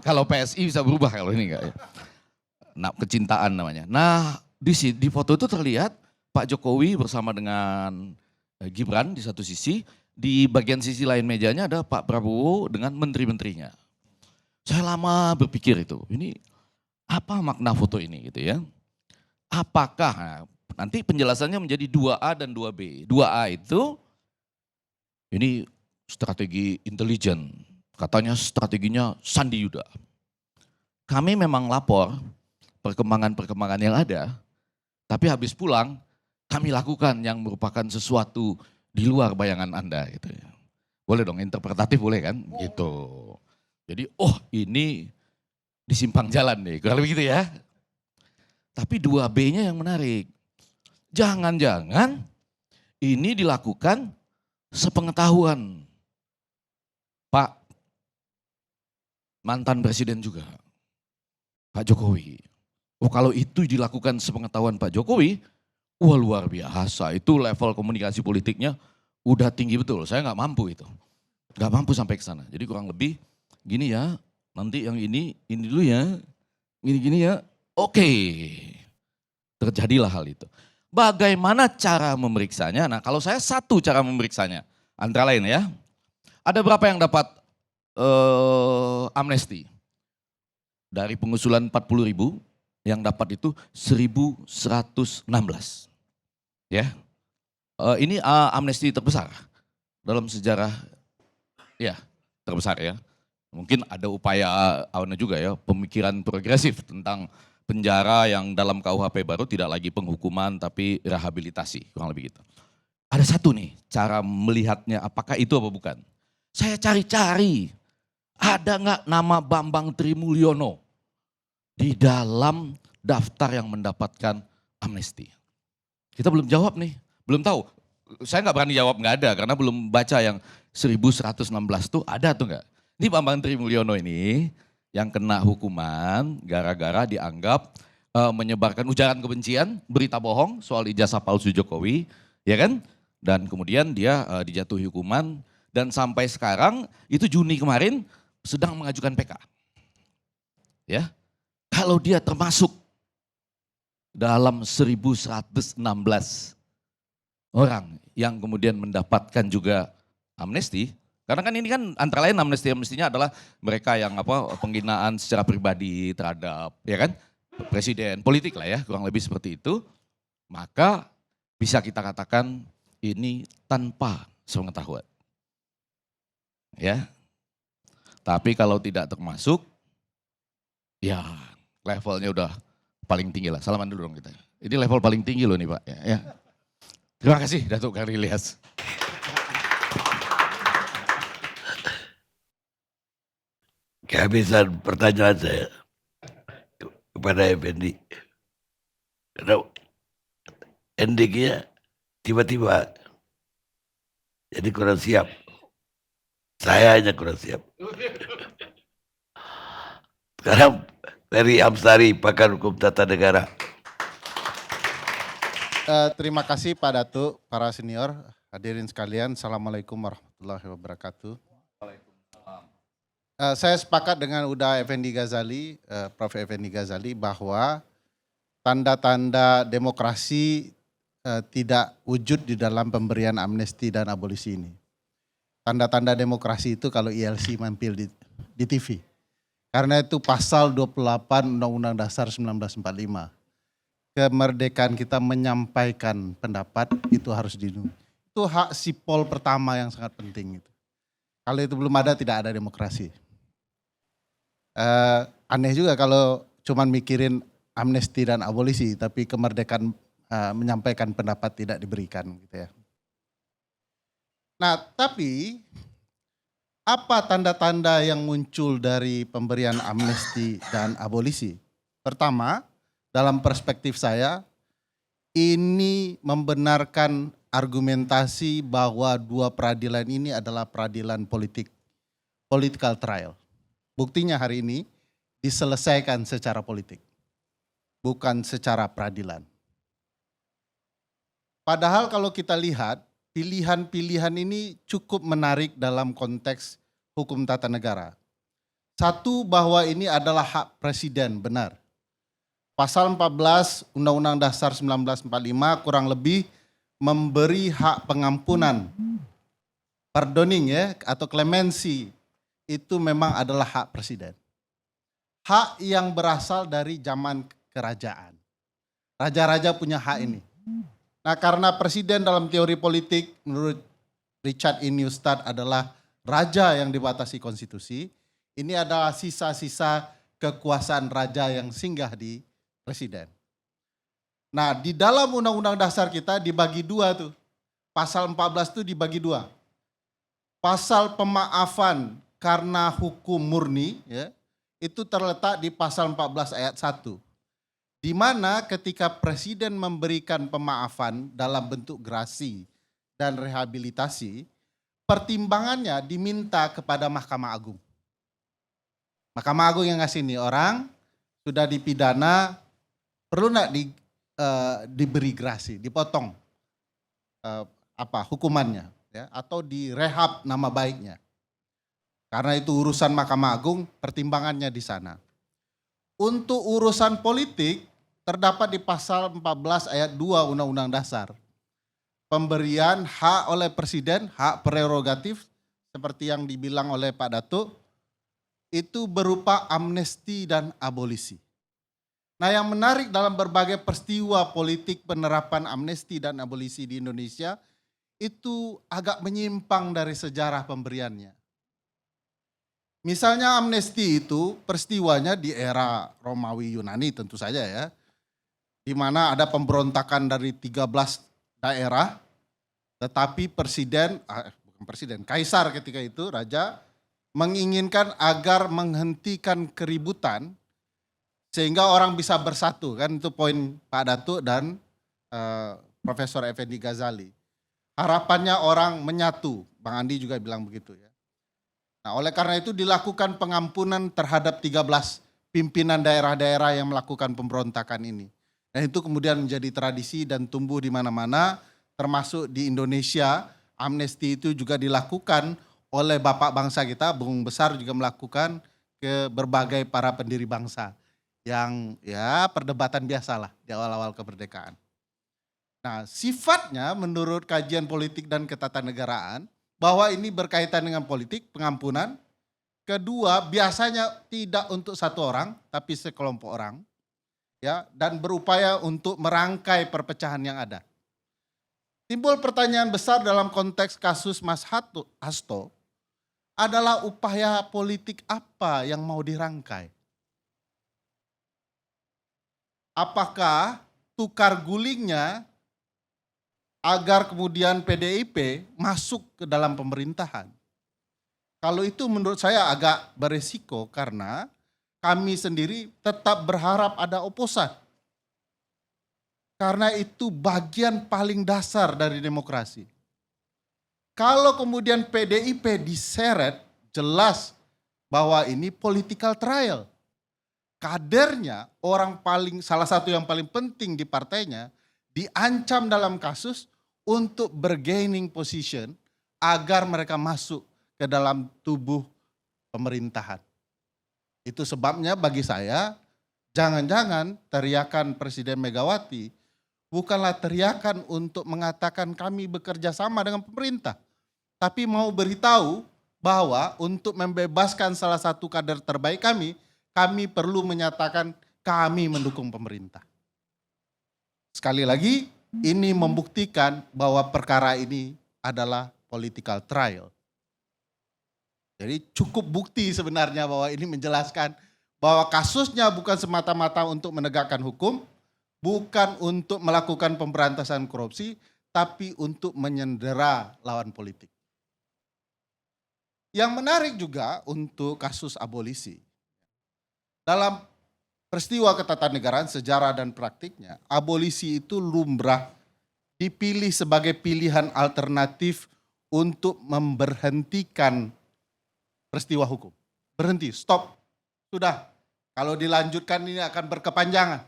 Kalau PSI bisa berubah kalau ini enggak ya. Nah, kecintaan namanya. Nah, di foto itu terlihat Pak Jokowi bersama dengan Gibran di satu sisi, di bagian sisi lain mejanya ada Pak Prabowo dengan menteri-menterinya. Saya lama berpikir itu, ini apa makna foto ini gitu ya. Apakah, nanti penjelasannya menjadi 2A dan 2B. 2A itu, ini strategi intelijen, katanya strateginya Sandi Yuda. Kami memang lapor perkembangan-perkembangan yang ada, tapi habis pulang kami lakukan yang merupakan sesuatu di luar bayangan Anda gitu ya. Boleh dong, interpretatif boleh kan? Gitu. Jadi ini di simpang jalan nih, kurang lebih gitu ya. Tapi 2B-nya yang menarik. Jangan-jangan ini dilakukan sepengetahuan Pak mantan presiden juga, Pak Jokowi. Kalau itu dilakukan sepengetahuan Pak Jokowi, wah luar biasa. Itu level komunikasi politiknya udah tinggi betul. Saya nggak mampu itu. Nggak mampu sampai ke sana. Jadi kurang lebih gini ya, nanti yang ini dulu ya, gini-gini ya, oke. Terjadilah hal itu. Bagaimana cara memeriksanya? Nah kalau saya satu cara memeriksanya, antara lain ya, ada berapa yang dapat amnesti? Dari pengusulan 40.000, yang dapat itu 1.116. Ya, ini amnesti terbesar dalam sejarah, ya terbesar ya. Mungkin ada upaya juga ya, pemikiran progresif tentang penjara yang dalam KUHP baru tidak lagi penghukuman tapi rehabilitasi, kurang lebih gitu. Ada satu nih cara melihatnya apakah itu apa bukan. Saya cari-cari, ada nggak nama Bambang Trimulyono di dalam daftar yang mendapatkan amnesti? Kita belum jawab nih, belum tahu. Saya nggak berani jawab nggak ada karena belum baca yang 1.116 tuh ada tuh nggak. Ini Bambang Trimulyono ini yang kena hukuman gara-gara dianggap menyebarkan ujaran kebencian, berita bohong soal ijazah palsu Jokowi, ya kan? Dan kemudian dia dijatuhi hukuman dan sampai sekarang itu Juni kemarin sedang mengajukan PK. Ya, kalau dia termasuk dalam 1.116 orang yang kemudian mendapatkan juga amnesti. Karena kan ini kan antara lain amnestinya adalah mereka yang penghinaan secara pribadi terhadap ya kan presiden, politik lah ya, kurang lebih seperti itu. Maka bisa kita katakan ini tanpa sepengetahuan. Ya. Tapi kalau tidak termasuk ya levelnya udah paling tinggi lah. Salaman dulu dong kita. Ini level paling tinggi loh nih Pak. Ya. Terima kasih Datuk Karni Ilyas. Kehabisan pertanyaan saya kepada Effendi. Karena endingnya tiba-tiba. Jadi kurang siap. Saya hanya kurang siap. Sekarang Ferry Amsari, pakar hukum tata negara. Terima kasih Pak Datuk, para senior, hadirin sekalian. Assalamualaikum warahmatullahi wabarakatuh. Saya sepakat dengan Uda Effendi Ghazali, Prof. Effendi Ghazali bahwa tanda-tanda demokrasi tidak wujud di dalam pemberian amnesti dan abolisi ini. Tanda-tanda demokrasi itu kalau ILC mampir di TV. Karena itu pasal 28 Undang-Undang Dasar 1945. Kemerdekaan kita menyampaikan pendapat itu harus dilindungi. Itu hak sipol pertama yang sangat penting itu. Kalau itu belum ada, tidak ada demokrasi. Aneh juga kalau cuman mikirin amnesti dan abolisi, tapi kemerdekaan menyampaikan pendapat tidak diberikan gitu ya. Nah, tapi apa tanda-tanda yang muncul dari pemberian amnesti dan abolisi? Pertama, dalam perspektif saya, ini membenarkan argumentasi bahwa dua peradilan ini adalah peradilan politik, political trial. Buktinya hari ini diselesaikan secara politik, bukan secara peradilan. Padahal kalau kita lihat, pilihan-pilihan ini cukup menarik dalam konteks hukum tata negara. Satu, bahwa ini adalah hak presiden, benar. Pasal 14 Undang-Undang Dasar 1945 kurang lebih memberi hak pengampunan, pardoning ya, atau clemency, itu memang adalah hak presiden. Hak yang berasal dari zaman kerajaan. Raja-raja punya hak ini. Nah, karena presiden dalam teori politik menurut Richard E. Neustadt adalah raja yang dibatasi konstitusi, ini adalah sisa-sisa kekuasaan raja yang singgah di presiden. Nah, di dalam undang-undang dasar kita dibagi dua tuh. Pasal 14 itu dibagi dua. Pasal pemaafan karena hukum murni ya, itu terletak di pasal 14 ayat 1. Di mana ketika presiden memberikan pemaafan dalam bentuk grasi dan rehabilitasi, pertimbangannya diminta kepada Mahkamah Agung. Mahkamah Agung yang ngasih nih, orang sudah dipidana, perlu nggak diberi grasi, dipotong hukumannya, ya, atau direhab nama baiknya. Karena itu urusan Mahkamah Agung, pertimbangannya di sana. Untuk urusan politik terdapat di pasal 14 ayat 2 Undang-Undang Dasar. Pemberian hak oleh presiden, hak prerogatif seperti yang dibilang oleh Pak Datuk, itu berupa amnesti dan abolisi. Nah, yang menarik dalam berbagai peristiwa politik penerapan amnesti dan abolisi di Indonesia itu agak menyimpang dari sejarah pemberiannya. Misalnya amnesti itu peristiwanya di era Romawi Yunani tentu saja ya, di mana ada pemberontakan dari 13 daerah, tetapi kaisar ketika itu, raja, menginginkan agar menghentikan keributan sehingga orang bisa bersatu, kan itu poin Pak Datuk dan Profesor Effendi Ghazali. Harapannya orang menyatu, Bang Andi juga bilang begitu ya. Nah, oleh karena itu dilakukan pengampunan terhadap 13 pimpinan daerah-daerah yang melakukan pemberontakan ini. Dan itu kemudian menjadi tradisi dan tumbuh di mana-mana, termasuk di Indonesia. Amnesti itu juga dilakukan oleh bapak bangsa kita, Bung Besar juga melakukan ke berbagai para pendiri bangsa. Yang ya perdebatan biasalah di awal-awal kemerdekaan. Nah, sifatnya menurut kajian politik dan ketatanegaraan, bahwa ini berkaitan dengan politik, pengampunan. Kedua, biasanya tidak untuk satu orang, tapi sekelompok orang. Ya, dan berupaya untuk merangkai perpecahan yang ada. Timbul pertanyaan besar dalam konteks kasus Mas Hasto adalah upaya politik apa yang mau dirangkai? Apakah tukar gulingnya agar kemudian PDIP masuk ke dalam pemerintahan? Kalau itu menurut saya agak beresiko karena kami sendiri tetap berharap ada oposan. Karena itu bagian paling dasar dari demokrasi. Kalau kemudian PDIP diseret, jelas bahwa ini political trial. Kadernya, salah satu yang paling penting di partainya, diancam dalam kasus untuk bergaining position agar mereka masuk ke dalam tubuh pemerintahan. Itu sebabnya bagi saya, jangan-jangan teriakan Presiden Megawati bukanlah teriakan untuk mengatakan kami bekerja sama dengan pemerintah. Tapi mau beritahu bahwa untuk membebaskan salah satu kader terbaik kami perlu menyatakan kami mendukung pemerintah. Sekali lagi, ini membuktikan bahwa perkara ini adalah political trial. Jadi cukup bukti sebenarnya bahwa ini menjelaskan bahwa kasusnya bukan semata-mata untuk menegakkan hukum, bukan untuk melakukan pemberantasan korupsi, tapi untuk menyendera lawan politik. Yang menarik juga untuk kasus abolisi. Dalam peristiwa ketatanegaraan, sejarah dan praktiknya, abolisi itu lumrah dipilih sebagai pilihan alternatif untuk memberhentikan peristiwa hukum. Berhenti, stop, sudah. Kalau dilanjutkan ini akan berkepanjangan.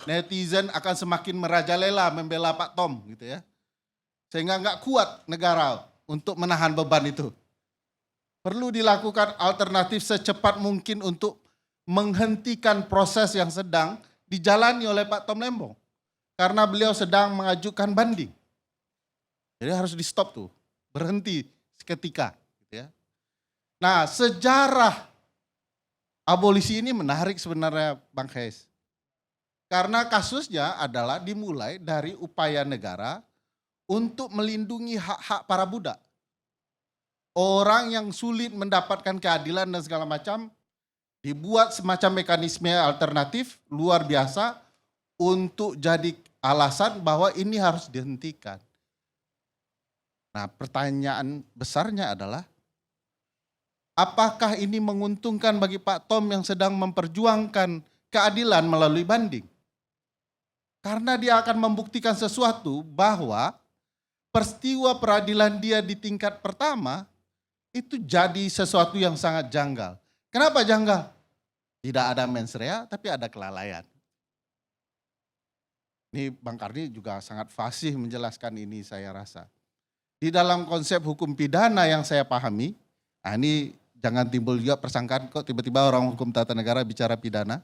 Netizen akan semakin merajalela membela Pak Tom gitu ya. Sehingga nggak kuat negara untuk menahan beban itu. Perlu dilakukan alternatif secepat mungkin untuk menghentikan proses yang sedang dijalani oleh Pak Tom Lembong. Karena beliau sedang mengajukan banding. Jadi harus di stop tuh, berhenti seketika. Gitu ya. Nah, sejarah abolisi ini menarik sebenarnya Bang Hes. Karena kasusnya adalah dimulai dari upaya negara untuk melindungi hak-hak para budak. Orang yang sulit mendapatkan keadilan dan segala macam, dibuat semacam mekanisme alternatif luar biasa untuk jadi alasan bahwa ini harus dihentikan. Nah, pertanyaan besarnya adalah, apakah ini menguntungkan bagi Pak Tom yang sedang memperjuangkan keadilan melalui banding? Karena dia akan membuktikan sesuatu bahwa peristiwa peradilan dia di tingkat pertama itu jadi sesuatu yang sangat janggal. Kenapa janggal? Tidak ada mens rea, tapi ada kelalaian. Ini Bang Karni juga sangat fasih menjelaskan ini saya rasa. Di dalam konsep hukum pidana yang saya pahami, nah ini jangan timbul juga persangkaan kok tiba-tiba orang hukum tata negara bicara pidana.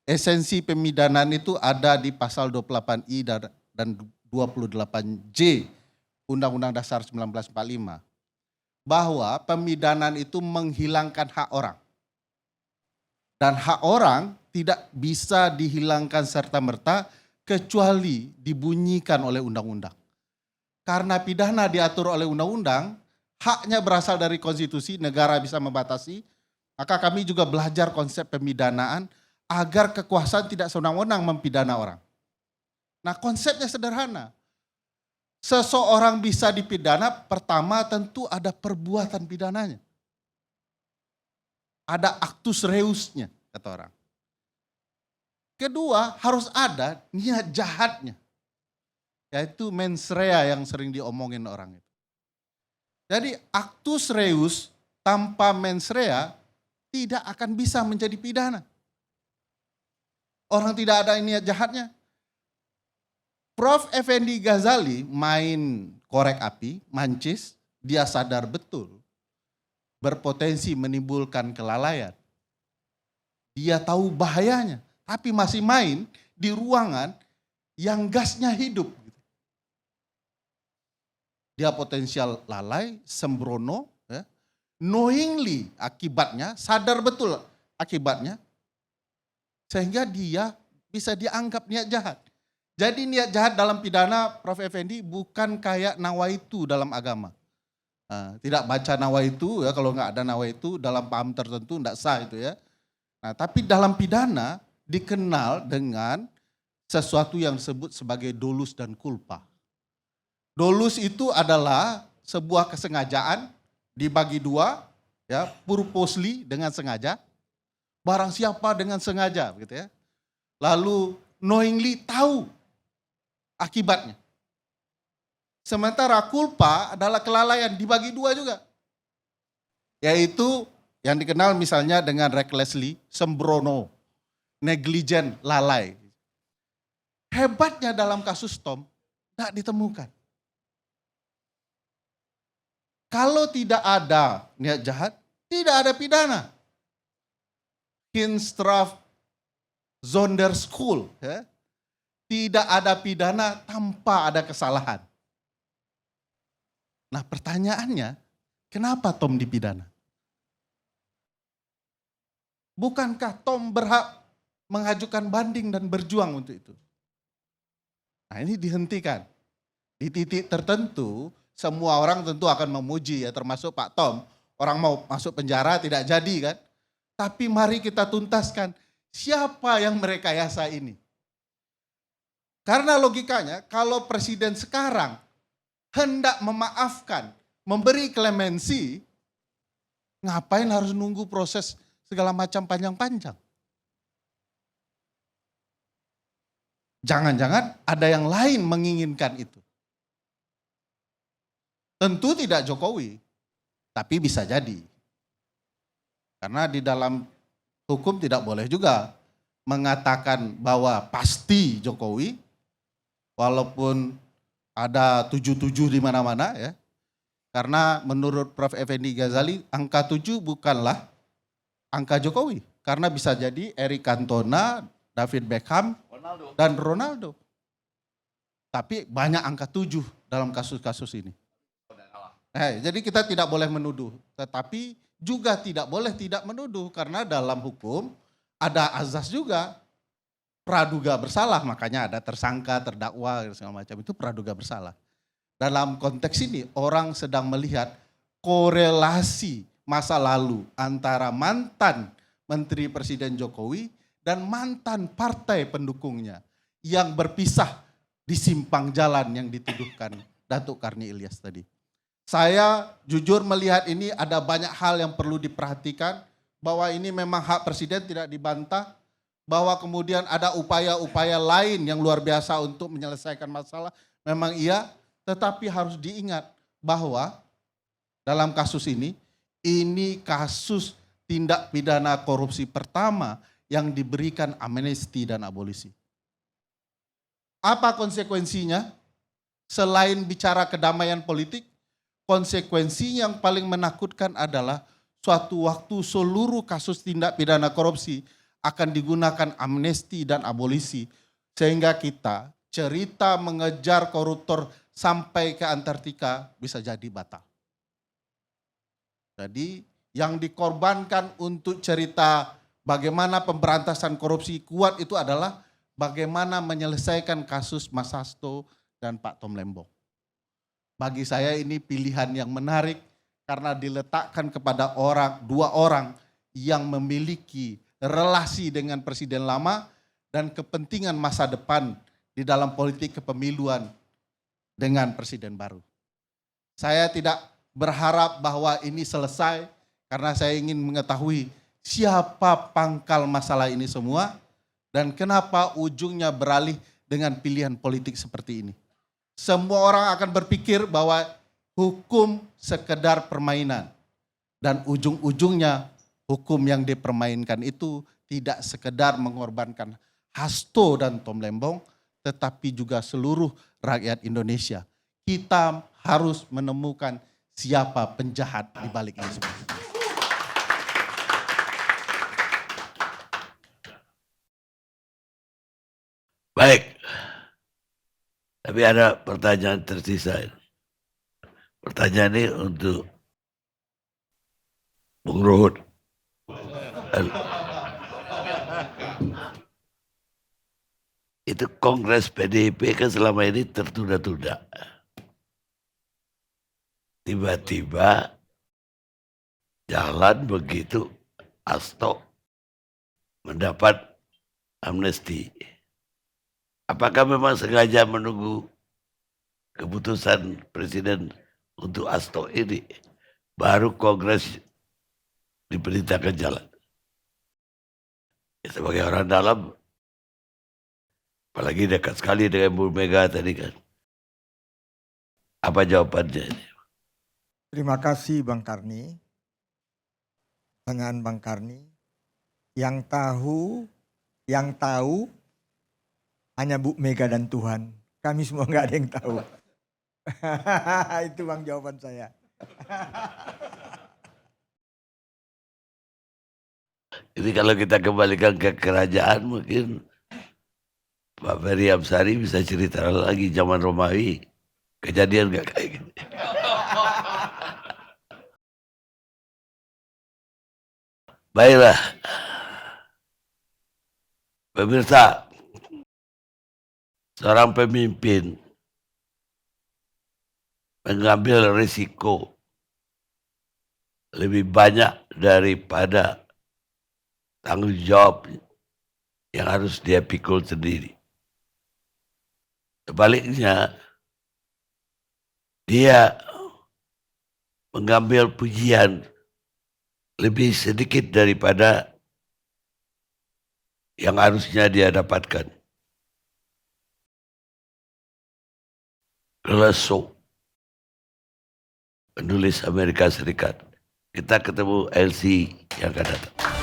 Esensi pemidanaan itu ada di pasal 28I dan 28J Undang-Undang Dasar 1945. Bahwa pemidanaan itu menghilangkan hak orang. Dan hak orang tidak bisa dihilangkan serta-merta kecuali dibunyikan oleh undang-undang. Karena pidana diatur oleh undang-undang, haknya berasal dari konstitusi, negara bisa membatasi, maka kami juga belajar konsep pemidanaan agar kekuasaan tidak sewenang-wenang mempidana orang. Nah, konsepnya sederhana. Seseorang bisa dipidana, pertama tentu ada perbuatan pidananya. Ada actus reusnya, kata orang. Kedua, harus ada niat jahatnya. Yaitu mens rea yang sering diomongin orang itu. Jadi actus reus tanpa mens rea tidak akan bisa menjadi pidana. Orang tidak ada niat jahatnya. Prof. Effendi Ghazali main korek api, mancis, dia sadar betul berpotensi menimbulkan kelalaian. Dia tahu bahayanya, tapi masih main di ruangan yang gasnya hidup. Dia potensial lalai, sembrono, ya. Knowingly akibatnya, sadar betul akibatnya, sehingga dia bisa dianggap niat jahat. Jadi niat jahat dalam pidana, Prof. Effendi, bukan kayak nawaitu dalam agama. Tidak baca nawaitu ya, kalau nggak ada nawaitu dalam paham tertentu tidak sah itu ya. Nah, tapi dalam pidana dikenal dengan sesuatu yang disebut sebagai dolus dan culpa. Dolus itu adalah sebuah kesengajaan dibagi dua, ya, purposely dengan sengaja, barang siapa dengan sengaja, gitu ya. Lalu knowingly tahu akibatnya. Sementara culpa adalah kelalaian dibagi dua juga. Yaitu yang dikenal misalnya dengan recklessly, sembrono, negligent, lalai. Hebatnya dalam kasus Tom, tidak ditemukan. Kalau tidak ada niat jahat, tidak ada pidana. Kinstraf Sonderschuld, ya. Tidak ada pidana tanpa ada kesalahan. Nah, pertanyaannya, Kenapa Tom dipidana? Bukankah Tom berhak mengajukan banding dan berjuang untuk itu? Nah, ini dihentikan. Di titik tertentu, semua orang tentu akan memuji ya, termasuk Pak Tom. Orang mau masuk penjara tidak jadi kan. Tapi mari kita tuntaskan siapa yang merekayasa ini. Karena logikanya kalau presiden sekarang hendak memaafkan, memberi klemensi, ngapain harus nunggu proses segala macam panjang-panjang? Jangan-jangan ada yang lain menginginkan itu. Tentu tidak Jokowi, tapi bisa jadi. Karena di dalam hukum tidak boleh juga mengatakan bahwa pasti Jokowi, walaupun ada 77 di mana-mana ya. Karena menurut Prof. Effendi Ghazali, angka 7 bukanlah angka Jokowi. Karena bisa jadi Eric Cantona, David Beckham, dan Ronaldo. Tapi banyak angka 7 dalam kasus-kasus ini. Jadi kita tidak boleh menuduh, tetapi juga tidak boleh tidak menuduh. Karena dalam hukum ada azas juga, praduga bersalah, makanya ada tersangka, terdakwa, segala macam itu praduga bersalah. Dalam konteks ini orang sedang melihat korelasi masa lalu antara mantan Menteri Presiden Jokowi dan mantan partai pendukungnya yang berpisah di simpang jalan yang dituduhkan Datuk Karni Ilyas tadi. Saya jujur melihat ini ada banyak hal yang perlu diperhatikan, bahwa ini memang hak presiden tidak dibantah, bahwa kemudian ada upaya-upaya lain yang luar biasa untuk menyelesaikan masalah, memang iya, tetapi harus diingat bahwa dalam kasus ini kasus tindak pidana korupsi pertama yang diberikan amnesti dan abolisi. Apa konsekuensinya? Selain bicara kedamaian politik, konsekuensi yang paling menakutkan adalah suatu waktu seluruh kasus tindak pidana korupsi akan digunakan amnesti dan abolisi. Sehingga kita cerita mengejar koruptor sampai ke Antartika bisa jadi batal. Jadi yang dikorbankan untuk cerita bagaimana pemberantasan korupsi kuat itu adalah bagaimana menyelesaikan kasus Mas Hasto dan Pak Tom Lembong. Bagi saya ini pilihan yang menarik karena diletakkan kepada dua orang yang memiliki relasi dengan presiden lama dan kepentingan masa depan di dalam politik kepemiluan dengan presiden baru. Saya tidak berharap bahwa ini selesai karena saya ingin mengetahui siapa pangkal masalah ini semua dan kenapa ujungnya beralih dengan pilihan politik seperti ini. Semua orang akan berpikir bahwa hukum sekedar permainan. Dan ujung-ujungnya hukum yang dipermainkan itu tidak sekedar mengorbankan Hasto dan Tom Lembong, tetapi juga seluruh rakyat Indonesia. Kita harus menemukan siapa penjahat di balik ini semua. Baik. Tapi ada pertanyaan tersisa. Pertanyaan ini untuk Bung Ruhut. Itu Kongres PDIP kan selama ini tertunda-tunda. Tiba-tiba jalan begitu Hasto mendapat amnesti. Apakah memang sengaja menunggu keputusan presiden untuk Hasto ini baru Kongres diperintahkan jalan? Ya, sebagai orang dalam, apalagi dekat sekali dengan Bu Mega tadi kan. Apa jawabannya? Terima kasih Bang Karni. Dengan Bang Karni, yang tahu hanya Bu Mega dan Tuhan. Kami semua nggak ada yang tahu. Itu Bang jawaban saya. Ini kalau kita kembalikan ke kerajaan mungkin Pak Ferry Amsari bisa cerita lagi zaman Romawi. Kejadian nggak kayak gini. Baiklah, pemirsa, seorang pemimpin mengambil risiko lebih banyak daripada tanggung jawab yang harus dia pikul sendiri. Sebaliknya, dia mengambil pujian lebih sedikit daripada yang harusnya dia dapatkan. Leso, penulis Amerika Serikat. Kita ketemu LC yang akan datang.